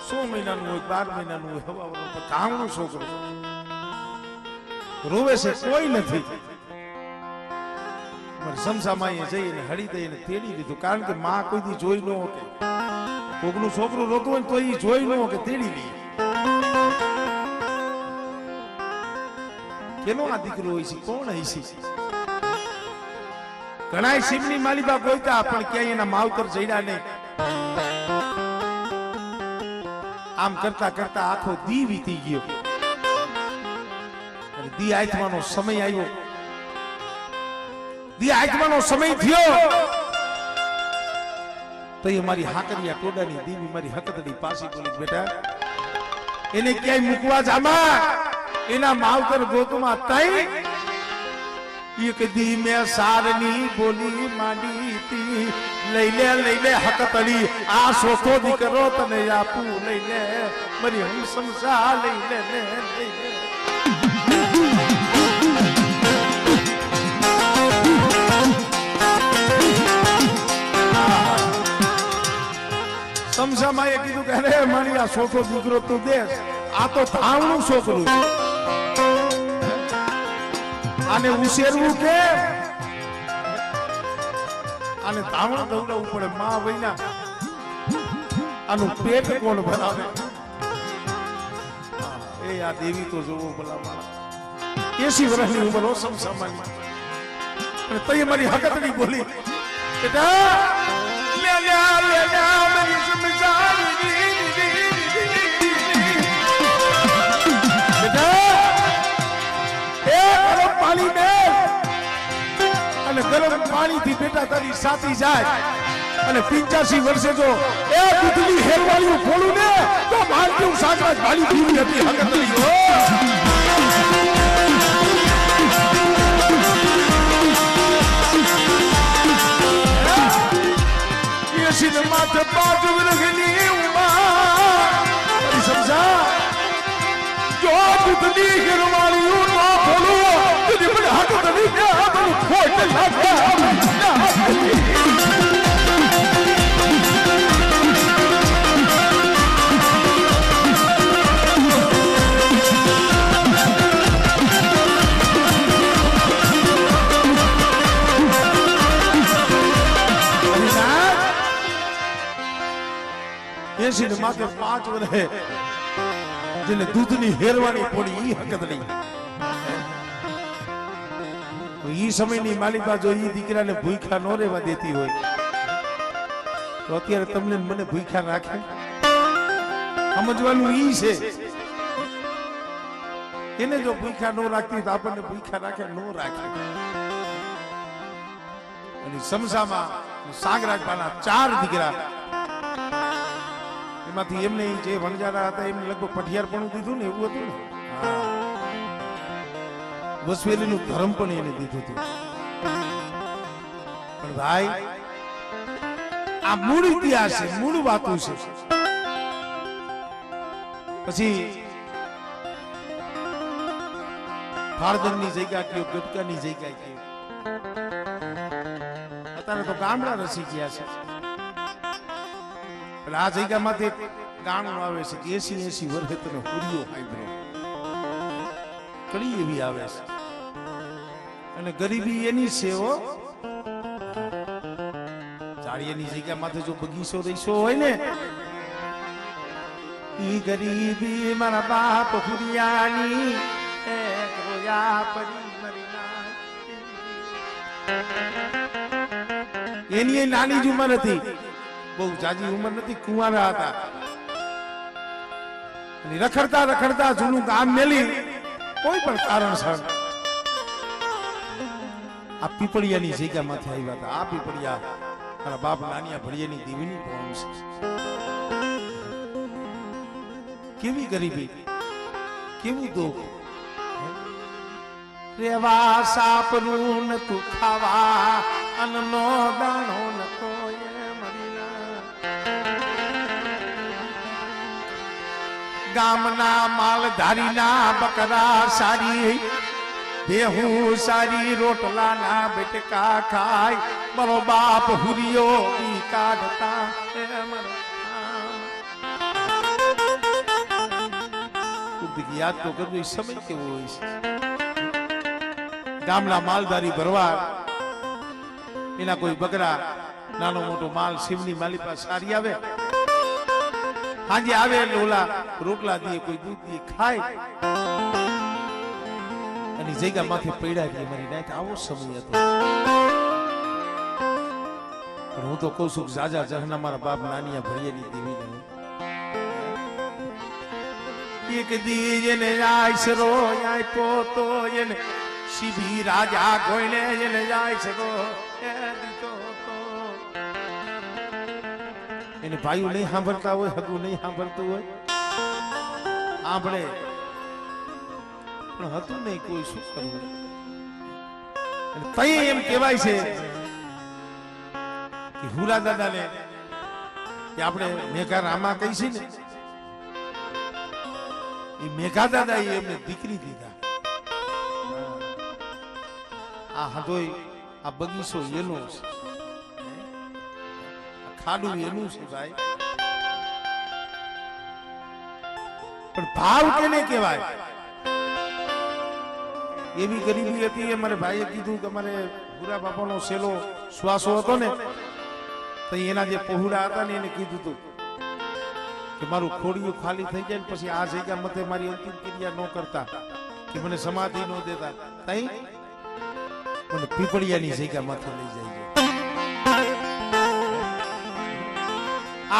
100 મહિનાનું હોય 12 મહિનાનું હોય હવા ધાવણું છોકરો રોવે છે કોઈ નથી સમસામાં જઈને હળી દઈને તેડી લીધું કારણ કે માં કોઈ દી જોઈ ન કે કોકનું છોકરું રોતું હોય તો એ જોઈ ન કે તેડી લે કેનો આ દીકરો હોય છે કોણ હોય છે ઘણા સીમની માલિબા ગોઈતા પણ ક્યાંય એના માવતર જડ્યા નહીં આમ કરતા કરતા આખો દી વીતી ગયો અને દી આથવાનો સમય આવ્યો દી આથવાનો સમય થયો તો એ મારી હાકરિયા ટોડાની દીવી મારી હકતડી પાછી બોલી બેટા એને ક્યાંય મૂકવા જામા એના માવતર ગોતમાં તઈ એક દી મેં સારની બોલી માંડી તી લઈ લે હકતડી આ સોખો દીકરો તને આપું લઈ લે મારી હમ સમસા લઈ લે સમસામાં એ કીધું કે અરે મારી આ સોખો દીકરો તું દેશ આ તો ધાવણું છોકરું આને ઉછેરવું કે આને ધાવણ દવડાવવું પડે માં વૈના આનું પેટ કોણ ભરાવે એ આ દેવી તો જોવો ભલા મારા 80 વર્ષની ઉંમર હો સમસામાની અને તઈ મારી હકતડી બોલી બેટા લે મારી સમસાની પાણી દે અને ગરમ પાણીથી બેટા તારી સાથી જાય અને 85 વર્ષે જો એ દૂધની હેરવાળીઓ ખોલું ને તો મારતી સાગરાજ ભાલી દીવી હતી હકતરી એસી ને માથે 5 વર્ષની ઉંમર સમજા જો દૂધની હેરવાળીઓ ન ખોલું હાથ નહીં ખોટ લાગે એસી ને માત્ર 5 વર્ષે જેને દૂધની હેરવાની પડી ઈ હકતડી ઈ સમયની માલિકા જો ઈ દીકરાને ભૂખ્યા ન રહેવા દેતી હોય તો અત્યારે તમને મને ભૂખ્યા રાખે સમજવાનું ઈ છે એને જો ભૂખ્યા ન રાખતી તો આપણને ભૂખ્યા રાખે ન રાખે અને સમસામાં સાગરાજપાના 4 દીકરા એમાંથી એમને જે વણજારા હતા એમને લગભગ પઠિયારપણું દીધું ને એવું હતું ને. વસવેલીનું ધર્મ પણ એને દીધું હતું. પણ ભાઈ આ મૂળ ઇતિહાસ છે, મૂળ વાતો છે. પછી ફાળદરની જગ્યા કયો, ગટકાની જગ્યા કયો. અત્યારે તો ગામડા રસી ગયા છે. એટલે આ જગ્યામાંથી ગાણું આવે છે કે 80 વર્ષે તને હુરિયો આયબ્રો કડી એવી આવે છે. અને ગરીબી એની સેવો જાળીની જગ્યામાંથી જો બગીચો રહીશો હોય ને, ઈ ગરીબી મારા બાપ હુરિયાની એક રોયા પરી મરીના. એની નાની જ ઉંમર હતી, બહુ જાજી ઉંમર નથી, કુંવારા હતા. રખડતા રખડતા જૂનું ગામ મેલી કોઈ પણ કારણસર આ પીપળિયાની જગ્યામાંથી આવ્યા હતા. આ પીપળિયા મારા બાપ નાનિયા ભળિયાની દેવીની પણ છે. કેવી ગરીબી, કેવું દુઃખ. રેવા સાપનું નતું ખાવા, અન્નનો દાણો નતો એ મરીના. ગામના માલધારીના બકરા સારી, બેહું સારી, રોટલાના બેટકા ખાય. મારો બાપ હુરિયો બી કાઢતા યાદ તો કરવું. સમય કેવો હોય છે. ગામના માલધારી ભરવા એના કોઈ બકરા નાનો મોટો માલ શિવની માલી પાસે સારી આવે, હાજે આવે એટલે ઓલા રોટલા દીએ, કોઈ દૂધ દીએ ખાય અને જગ્યા માથે પડ્યા ગઈ મારી નાખ. આવો સમય હતો. પણ હું તો કઉ છું કે જાજા જહના મારા બાપ નાનિયા ભળિયાની દેવીને એક દી એને આયસરો આપ્યો તો એને સીધી રાજા ગોઈને એને આયસરો દીધો તો. એને ભાઈઓ નહીં સાંભળતા હોય, હગું નહીં સાંભળતું હોય, સાંભળે પણ હતું નહીં કોઈ, શું કરવું. તઈ એમ કહેવાય છે કે હુરા દાદાને કે આપણે મેઘા રામા કહી છે ને, એ મેઘા દાદા એમને દીકરી દીધા. આ હદોય આ બગીચો એનો છે, ખાડું એનું છે ભાઈ. પણ ભાવ કેને કહેવાય? એવી ગરીબી હતી. અમારે ભાઈએ કીધું કે અમારે ભૂરા બાપાનો સેલો શ્વાસો હતો ને, તો એના જે પહોળા હતા ને એને કીધું હતું કે મારું ખોડિયું ખાલી થઈ જાય ને પછી આ જગ્યા મતે મારી અંતિમ ક્રિયા ન કરતા, કે મને સમાધિ ન દેતા, તઈ મને પીપળિયાની જગ્યા માથે લઈ જાય.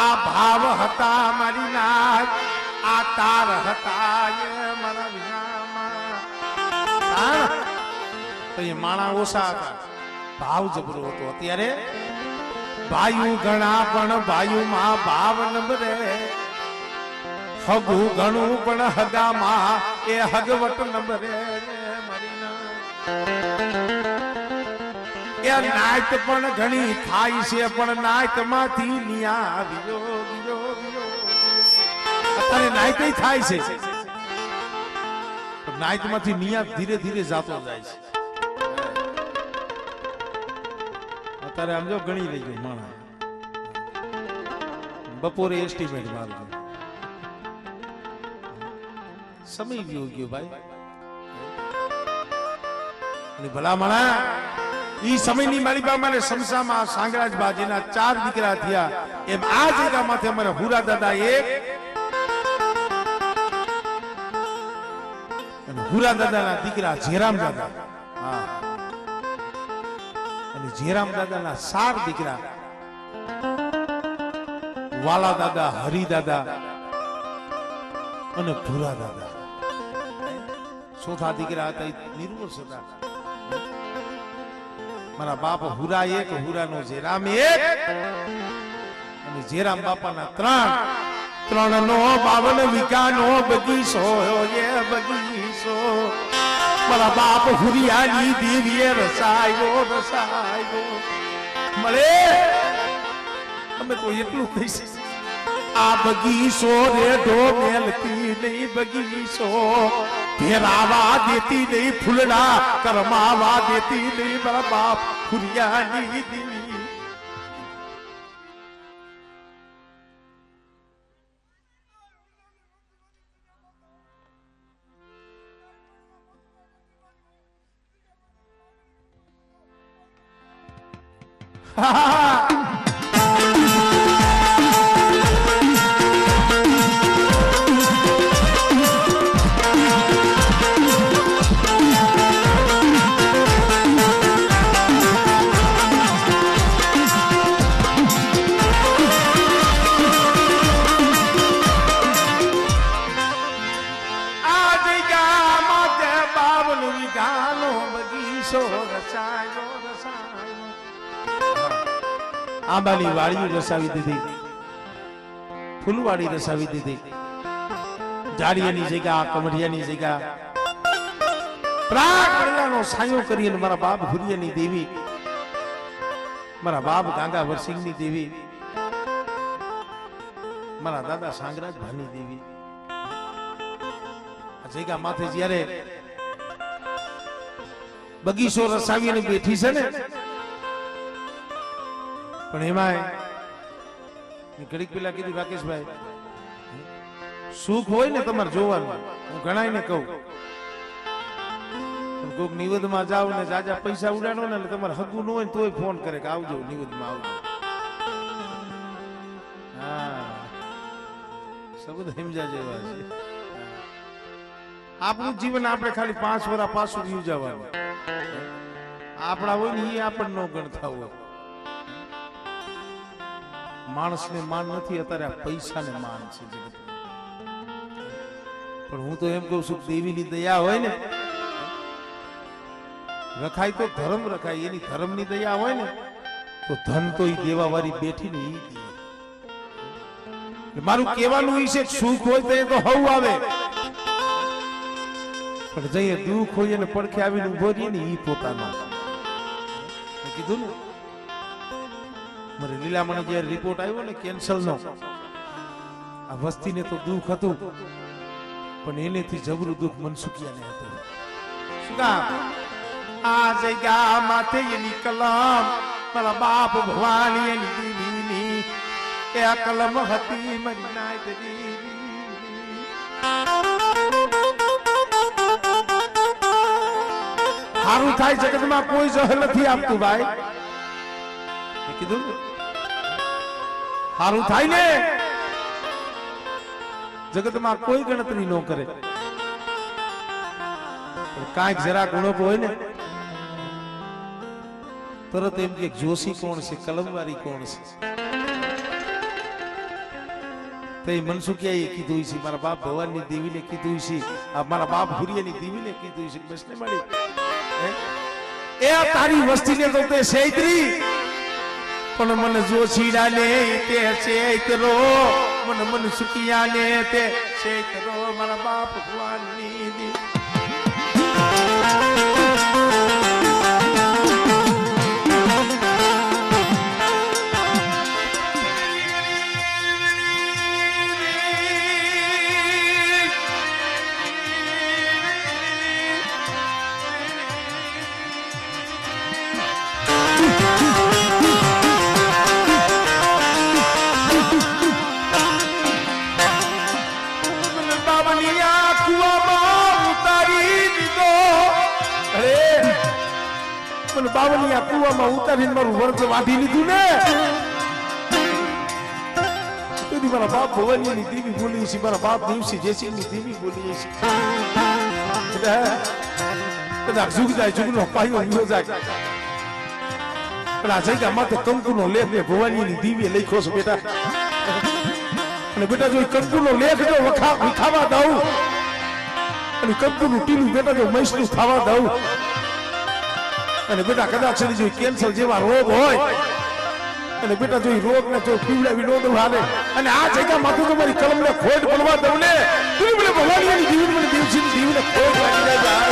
આ ભાવ હતા મારી નાથ, આ તાર હતા મારા વિનામાં. તો એ માણા ઓછા હતા, ભાવ જબરો હતો. અત્યારે ભાઈઓ ઘણા પણ ભાઈઓમાં ભાવ નંબરે, હગું ઘણું પણ હગામાં એ હગવટ નંબરે. એ નાયત પણ ઘણી થાય છે, પણ નાયત માંથી નિયા અત્યારે નાયત થાય છે, નાયત માંથી નિયા ધીરે ધીરે જાતો જાય છે. અત્યારે આમ જો ગણી લેજો માણસ, બપોરે એસ્ટિમેટ મારજો. સમય ગયો ગયો ભાઈ. ભલામણા ઈ સમયની મારી બા મારે સમસામાં સાંગરાજ બાજીના 4 દીકરા થયા. એમ આ જગ્યામાંથી અમારે હુરા દાદા એક અને હુરા દાદાના દીકરા જેરામ દાદા, હા, અને જેરામ દાદાના 4 દીકરા, વાલા દાદા, હરી દાદા અને ભૂરા દાદા. ચોથા દીકરા હતા નિર્વોષ હતા. મારા બાપ હુરા એક, હુરાનો જેરામ એક અને જેરામ બાપાના 3 3 52 વીઘાનો બગીચો એ બગીચો મારા બાપ હુરિયાની દેવીએ રસાયો મળે અમે તો એટલું કહીશ આ બગીચો રેઢો મેલતી નહીં બગીચો ફેરાવા દેતી નહીં ફૂલડા કરમાવા દેતી નહીં મારા બાપ હુરિયાની દેવી આંબાની વાડીઓ રસાવી દીધી ફૂલવાડી રસાવી દીધી ઝાડિયાની જગ્યા કમરિયાની જગ્યા પ્રાગ પડલાનો સાયો કરીને મારા બાપ હુરિયાની દેવી મારા બાપ ગાંગા વરસિંહની દેવી મારા દાદા સાંગરાજ ભાની દેવી આ જગ્યા માથે જ્યારે બગીચો રસાવીને બેઠી છે ને પણ એમાં ઘડીક પેલા કીધું રાકેશભાઈ સુખ હોય ને તમારે જોવાનું હું ઘણાને કહું કોઈક નિવેદમાં જાવ ને જાજા પૈસા ઉડાડો ને એટલે તમારે હગું ન હોય ને તોય ફોન કરે કે આવજો નિવેદમાં આવજો હા શબ્દ સમજા જેવા છે આપણું જીવન આપણે ખાલી 5 વર્ષ પાછું જીવ જવાનું આપણા હોય ને એ આપણને ન ગણતા હોય માણસને માન નથી અત્યારે આ પૈસાને માન છે પણ હું તો એમ કહું છું દેવીની દયા હોય ને રખાય તો ધર્મ રખાય એની ધર્મની દયા હોય ને તો ધન તો ઈ દેવા વાળી બેઠી ને ઈ દે મારું કહેવાનું ઈ છે સુખ હોય તો હવ આવે પણ જઈએ દુઃખ હોય ને પડખે આવીને ઉભો રહીએ ને ઈ પોતાનો કીધું ને મારે લીલામણ જે રિપોર્ટ આવ્યો ને કેન્સર નો આ વસ્તીને તો દુઃખ હતું પણ એનેથી જબરું દુઃખ મનસુખિયાને હતું શું કામ આ જગ્યા માથે એની કલમ મારા બાપ ભવાની એની દેવીની એ આ કલમ હતી મારી નાય દેવી સારું થાય જગતમાં કોઈ જહર નથી આપતું ભાઈ કીધું સારું થાય ને જગતમાં કોઈ ગણતરી ન કરે કાંઈક જરા ગુણો હોય ને તરત એમ કે જોશી કોણ છે કલમવારી કોણ છે તો એ મનસુખિયાએ કીધું છે મારા બાપ ભગવાનની દેવીને કીધું છે મારા બાપ હુરિયાની દેવીને કીધું છે બસને મળી એ તારી વસ્તીને તો તે શેત્રી પણ મન જોશીડાને તે ચૈતરો મન મનસુખિયાને તે ચૈતરો મારા બાપ ભગવાનની દેવી બાવલિયા કુવામાં ઉતારીને મારું વર્ગ વાઢી લીધું ને તેથી મારા બાપ ભવાનીની દેવી બોલી છે મારા બાપ દિવસી જેસીની દેવી બોલી છે કદાચ ઝુક જાય ઝુકનો પાયો ન જાય પણ આ જગ્યા માથે કંકુનો લેખ ને ભવાનીની દેવીએ લખ્યો છે બેટા અને બેટા જો કંકુનો લેખ જો વિખાવા દઉં અને કંકુનું ટીલું બેટા જો મૈસનું ખાવા દઉં અને બેટા કદાચ જો કેન્સર જેવા રોગ હોય અને બેટા જો રોગ ને જો પીવડાવી નો દઉં હાલે અને આ જગ્યા માથું તો મારી કલમ ને ખોટ પડવા દઉં ને તું મને ભવાની જીવન મને દિવસી જીવને ખોટ લાગી જાય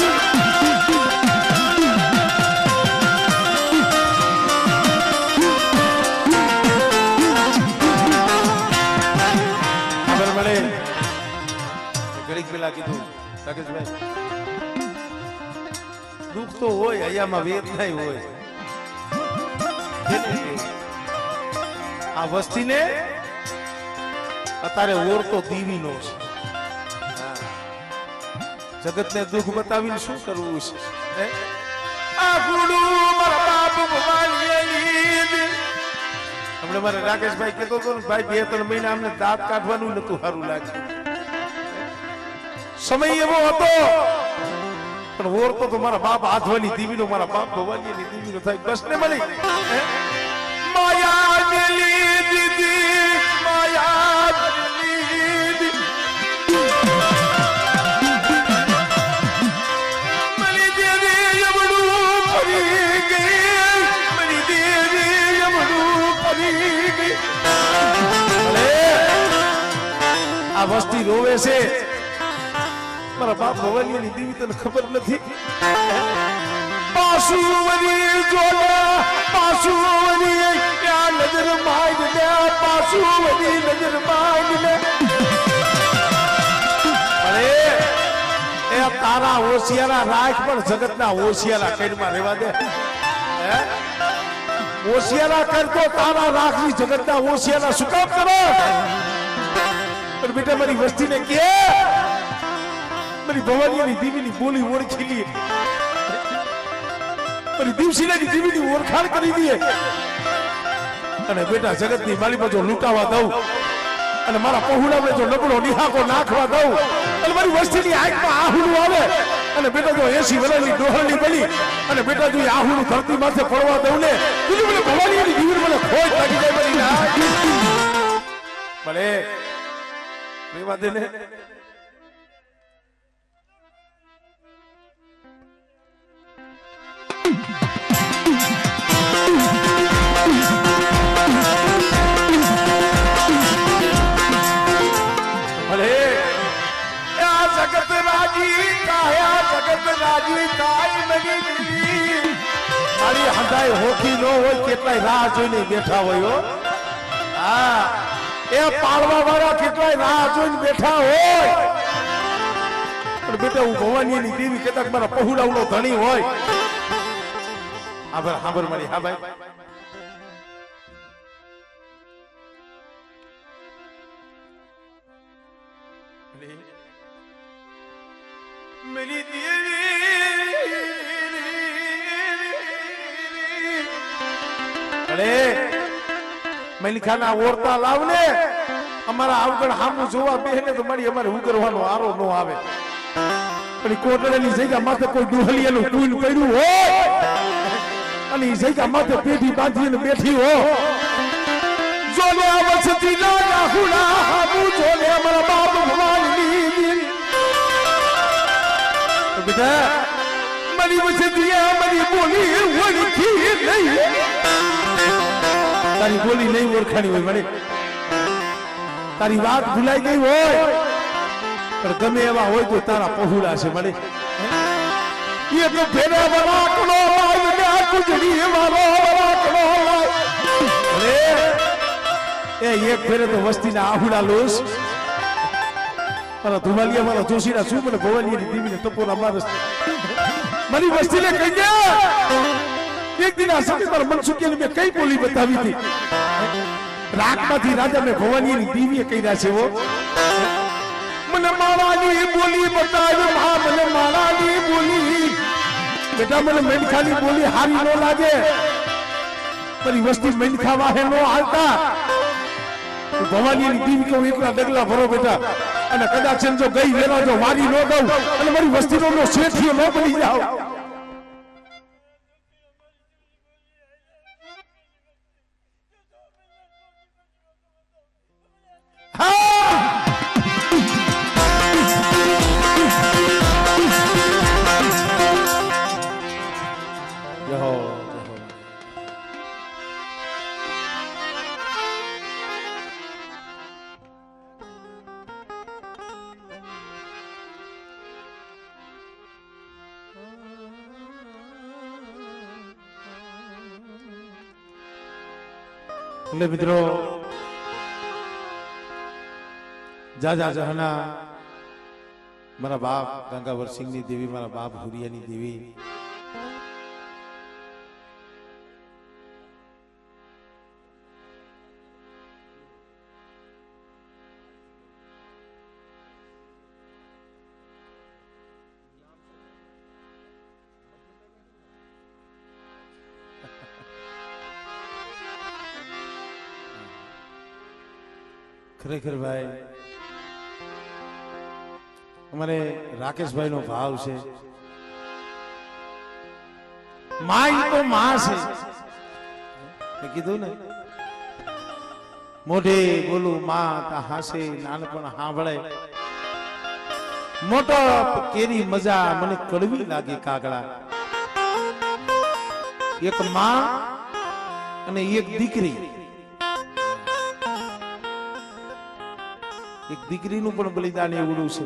ઘડીક પેલા કીધું રાકેશભાઈ દુઃખ તો હોય અહીંયામાં વેદના હોય આ વસ્તીને અત્યારે ઓર તો દીવીનો છે જગતને દુઃખ બતાવીને શું કરવું છે હમણાં મારે રાકેશભાઈ કહેતો હતો ને ભાઈ 2-3 મહિના અમને દાંત કાઢવાનું નતું સારું લાગ્યું સમય એવો હતો પણ ઓરતો તો મારા બાપ આધવાની દીવીનો મારા બાપ ભવાની દીવીનો થાય બસ ને મળી માયા મેલી દીદી માયા મેલી મળી દેવી યમડું ફરી ગઈ મળી દેવી યમડું ફરી ગઈ આ વસ્તી રોવે છે મારા બાપ ભવાની દેવી તને ખબર નથી પાસુવરી જોલા પાસુવરી ક્યાં નજર માંગ લે પાસુવરી નજર માંગ લે અરે એ તારા હોશિયારા રાખ પણ જગતના હોશિયારા કઈમાં રહેવા દે હોશિયારા કરતો તારા રાખની જગતના હોશિયારા શું કામ કરો પણ બેટા મારી વસ્તીને કે મારી ભવાની દેવીની બોલી ઓળખી લે મારી દિવસીની દેવીની ઓળખાણ કરી દે અને બેટા જગતની માલી પર જો લૂંટાવા દઉં અને મારા પહોળાને જો નબળો નિહાકો નાખવા દઉં અને મારી વસ્તીની આંખમાં આહુડું આવે અને બેટા જો 80 વર્ષની ડોહળની બની અને બેટા જો આહુડું ધરતી માથે પડવા દઉં ને તું મને ભવાની દેવી મને ખોટ લાગી જાય મારી ના ભલે રેવા દે ને जगत राजी ताई लगी मारी हंधाई होखी नो होय કેટલાય રાહ જોઈને બેઠા હોય હા એ પાળવા વાળા કેટલાય રાહ જોઈને બેઠા હોય પણ બેટા હું ભવાનીની દેવી કદાચ મારા પहुડાવનો ધણી હોય આબર મારી હા ભાઈ मेरी अरे मैंने खाना ओरता लावने અમારા આવગણ હામું જોવા બેહને તો મારી અમારે હું કરવાનો આરો નો આવે પણ કોટડાની જગ્યા માથે કોઈ ડુહલિયાનું ટૂન પડ્યું હોય અને એ જગ્યા માથે પેઢી બાંધીને બેઠી હો જોલે આવસતી ના રાહુલા હામું જોલે અમારા બાપ ભવાની બેટા મારી વસતિયા મારી બોલી ઓળખી નહીં તારી બોલી નહીં ઓળખાણી હોય મને તારી વાત ભૂલાઈ ગઈ હોય પણ ગમે એવા હોય તો તારા પહોળા છે મને એ તો ફેરા વરાકનો લાય કુજડી વાળો વરાકનો અરે એ એક ફેરે તો વસ્તીના આહુડા લોસ મારા ધુમાલિયા મારા જોશીના શું મને ભવાનીની દેવીને ટપોરા મારસ મારી વસ્તીને કહી દે એક દિન આ સમય મારા મનસુખીને મેં કઈ બોલી બતાવી હતી રાગમાંથી રાજા મેં ભવાનીની દેવીએ કહ્યા છે વો મને મારાની બોલી બતાવી હા મને મારાની બોલી બેટા મને મેંઢખાની બોલી હારી ન લાગે મારી વસ્તી મેંઢખા વાહે નો હાલતા ભવાનીની દેવી કહું એકલા ડગલા ભરો બેટા અને કદાચ જો ગઈ વેલા જો મારી ન દઉં અને મારી વસ્તીનો શેઠિયો ન બની જાવ એટલે મિત્રો જાજા જહાના મારા બાપ ગંગાવર સિંહની દેવી, મારા બાપ હુરિયાની દેવી, ખરેખર ભાઈ અમારે રાકેશભાઈ નો ભાવ છે, માય તો માં છે. મેં કીધું ને મોઢે બોલું માં તા હાસે, નાનપણ સાંભળે મોટો કેરી મજા મને કડવી લાગે કાગડા. એક માં અને એક દીકરી, એક દીકરીનું પણ બલિદાન એવડું છે.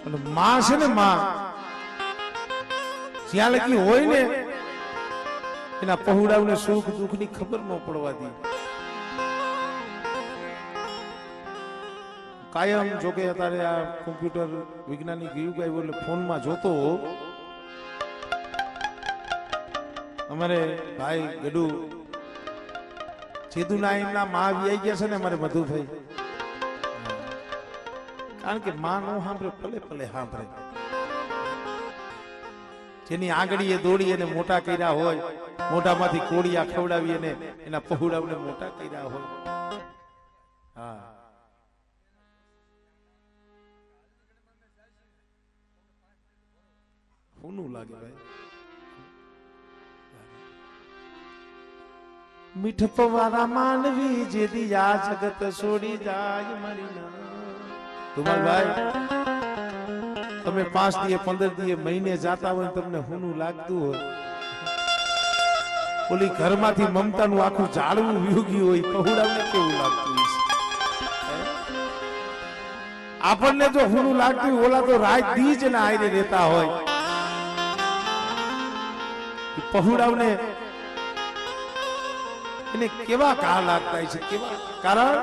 અને માં છે ને માં જ્યાં લગી હોય ને એના પહોળાઓને સુખ દુઃખ ની ખબર ન પડવા દી. કાયમ જોકે અત્યારે આ કોમ્પ્યુટર વિજ્ઞાનિક યુગ આવ્યો એટલે ફોનમાં જોતો અમારે ભાઈ ગડુ જેદુના એમના માં આવી ગયા છે ને અમારે મધુભાઈ, કારણ કે માં નો સાંભળે ભલે ભલે સાંભળે. જેની આંગળીએ દોડી અને મોટા કર્યા હોય, મોઢામાંથી કોળિયા ખવડાવી અને એના પહોળાઓને મોટા કર્યા હોય. હા હોનું લાગે ભાઈ. મીઠપ વાળા માનવી જેદી આ જગત છોડી જાય મારી ના. તુમાર ભાઈ તમે 5 દિયે 15 દિયે મહિને જાતા હોય તમને હોનું લાગતું હોય, ઓલી ઘરમાંથી મમતાનું આખું ઝાડવું વ્યુગી હોય, પહોળાવને કેવું લાગતું હોય? આપણને જો હોનું લાગતું હોય, ઓલા તો રાત દી જ ના આઈને રહેતા હોય, પહોળાવને એને કેવા કા લાગતા છે, કેવા? કારણ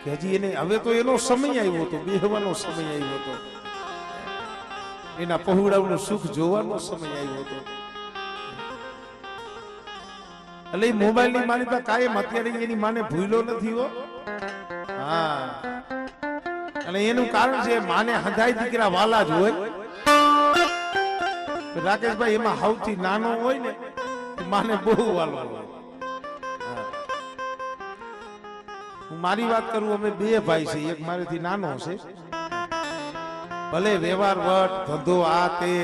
કે હજી એને હવે તો એનો સમય આવ્યો હતો, બેહવાનો સમય આવ્યો હતો, એના પહોળાઓનું સુખ જોવાનો સમય આવ્યો હતો. એટલે મોબાઈલ ની માન્યતા કાયમ અત્યારે એની માને ભૂલો નથી હો. હા, અને એનું કારણ છે માને હંધાઈ દીકરા વાલા જ હોય. રાકેશભાઈ એમાં સૌથી નાનો હોય ને માને બહુ વાલો હોય. હું મારી વાત કરું, અમે 2 ભાઈ છે, એક મારેથી નાનો છે, ભલે વ્યવહાર વટ ધંધો આ તે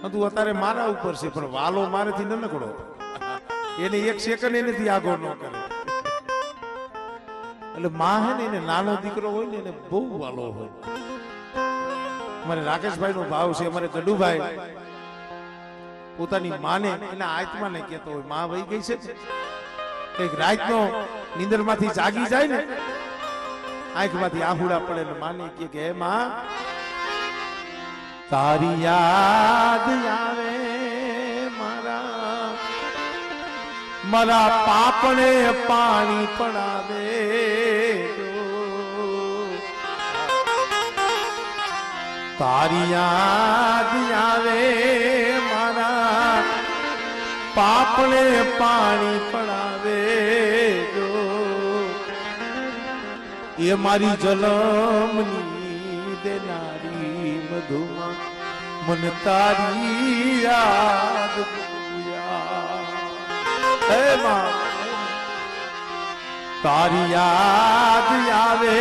બધું અત્યારે મારા ઉપર છે, પણ વાલો મારેથી નનકડો, એને 1 સેકન્ડ એનેથી આગળ ન કરે. એટલે માં હે ને એને નાનો દીકરો હોય ને એને બહુ વાલો હોય. અમારે રાકેશભાઈ નો ભાવ છે, અમારે ગડુભાઈ પોતાની માને એના આત્માને કહેતો હોય, માં વહી ગઈ છે કઈક રાતનો નીંદર માંથી જાગી જાય ને, આંખમાંથી આહુડા પડે ને માને કે હે માં તારી યાદ આવે મારા, મારા પાપને પાણી પડાવે. તારી યાદ આવે મારા પાપને પાણી પડાવે જો, એ મારી જલમની દેનારી મધુમાં મન તારી યાદ હે માં, તારી યાદ આવે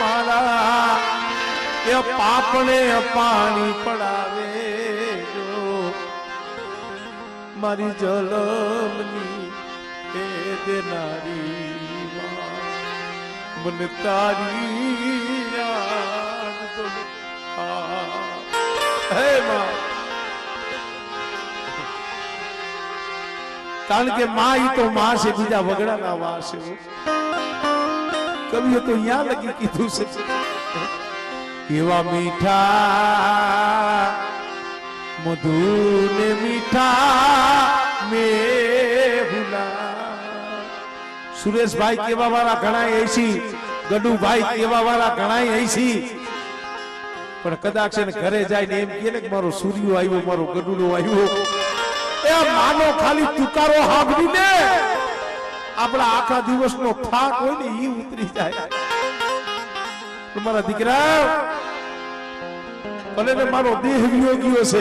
મારા એ પાપને પાણી પડાવે જો, મારી જલમની એ દેનારી મને તારી યાદ હે માં. કારણ કે માં ઈ તો માં છે, બીજા વગડાના વા છે. કવિએ તો અહીંયા લગી કીધું છે, એવા મીઠા મધુને મીઠા મેહુલા સુરેશભાઈ કેવા વાળા ઘણાય હૈસી ગડુભાઈ કેવા વાળા ઘણાય હૈસી પણ કદાચ છે ને ઘરે જાય ને એમ કહે ને કે મારો સૂર્યો આવ્યો મારો ગડુડો આવ્યો એ માનો ખાલી તુકારો સાંભળી ને આપણા આખા દિવસનો થાક હોય ને ઈ ઉતરી જાય મારા દીકરા ભલે ને મારો દેહ વિયોગ્યો છે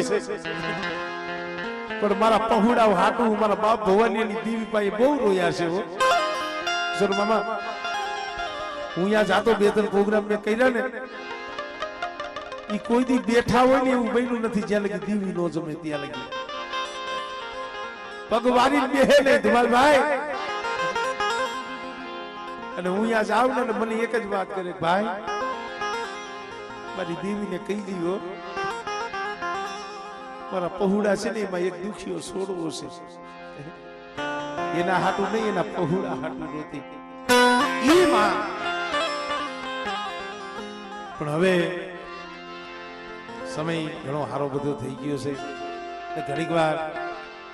પણ મારા પહોળા હાટું મારા બાપ ભવાનીની દેવી પાસે બહુ રોયા છે સર મામા હું અહીંયા જાતો બે ત્રણ પ્રોગ્રામ મેં કર્યા ને ઈ કોઈ દી બેઠા હોય ને એવું બન્યું નથી જ્યાં લગી દેવી નો જમે ત્યાં લગી ભગવાની બેહે ને ધમાલભાઈ અને હું અહીંયા જાઉં ને મને એક જ વાત કરે ભાઈ મારી દેવીને કહી દીધો મારા પહોળા છે ને એમાં એક દુખીઓ છોડવો છે એના હાટું નહીં એના પહોળા હાટું રોતી એમાં પણ હવે સમય ઘણો સારો બધો થઈ ગયો છે ઘણીક વાર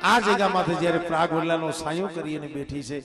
આ જગ્યામાંથી જયારે પ્રાગ વડલાનો સાયો કરી અને બેઠી છે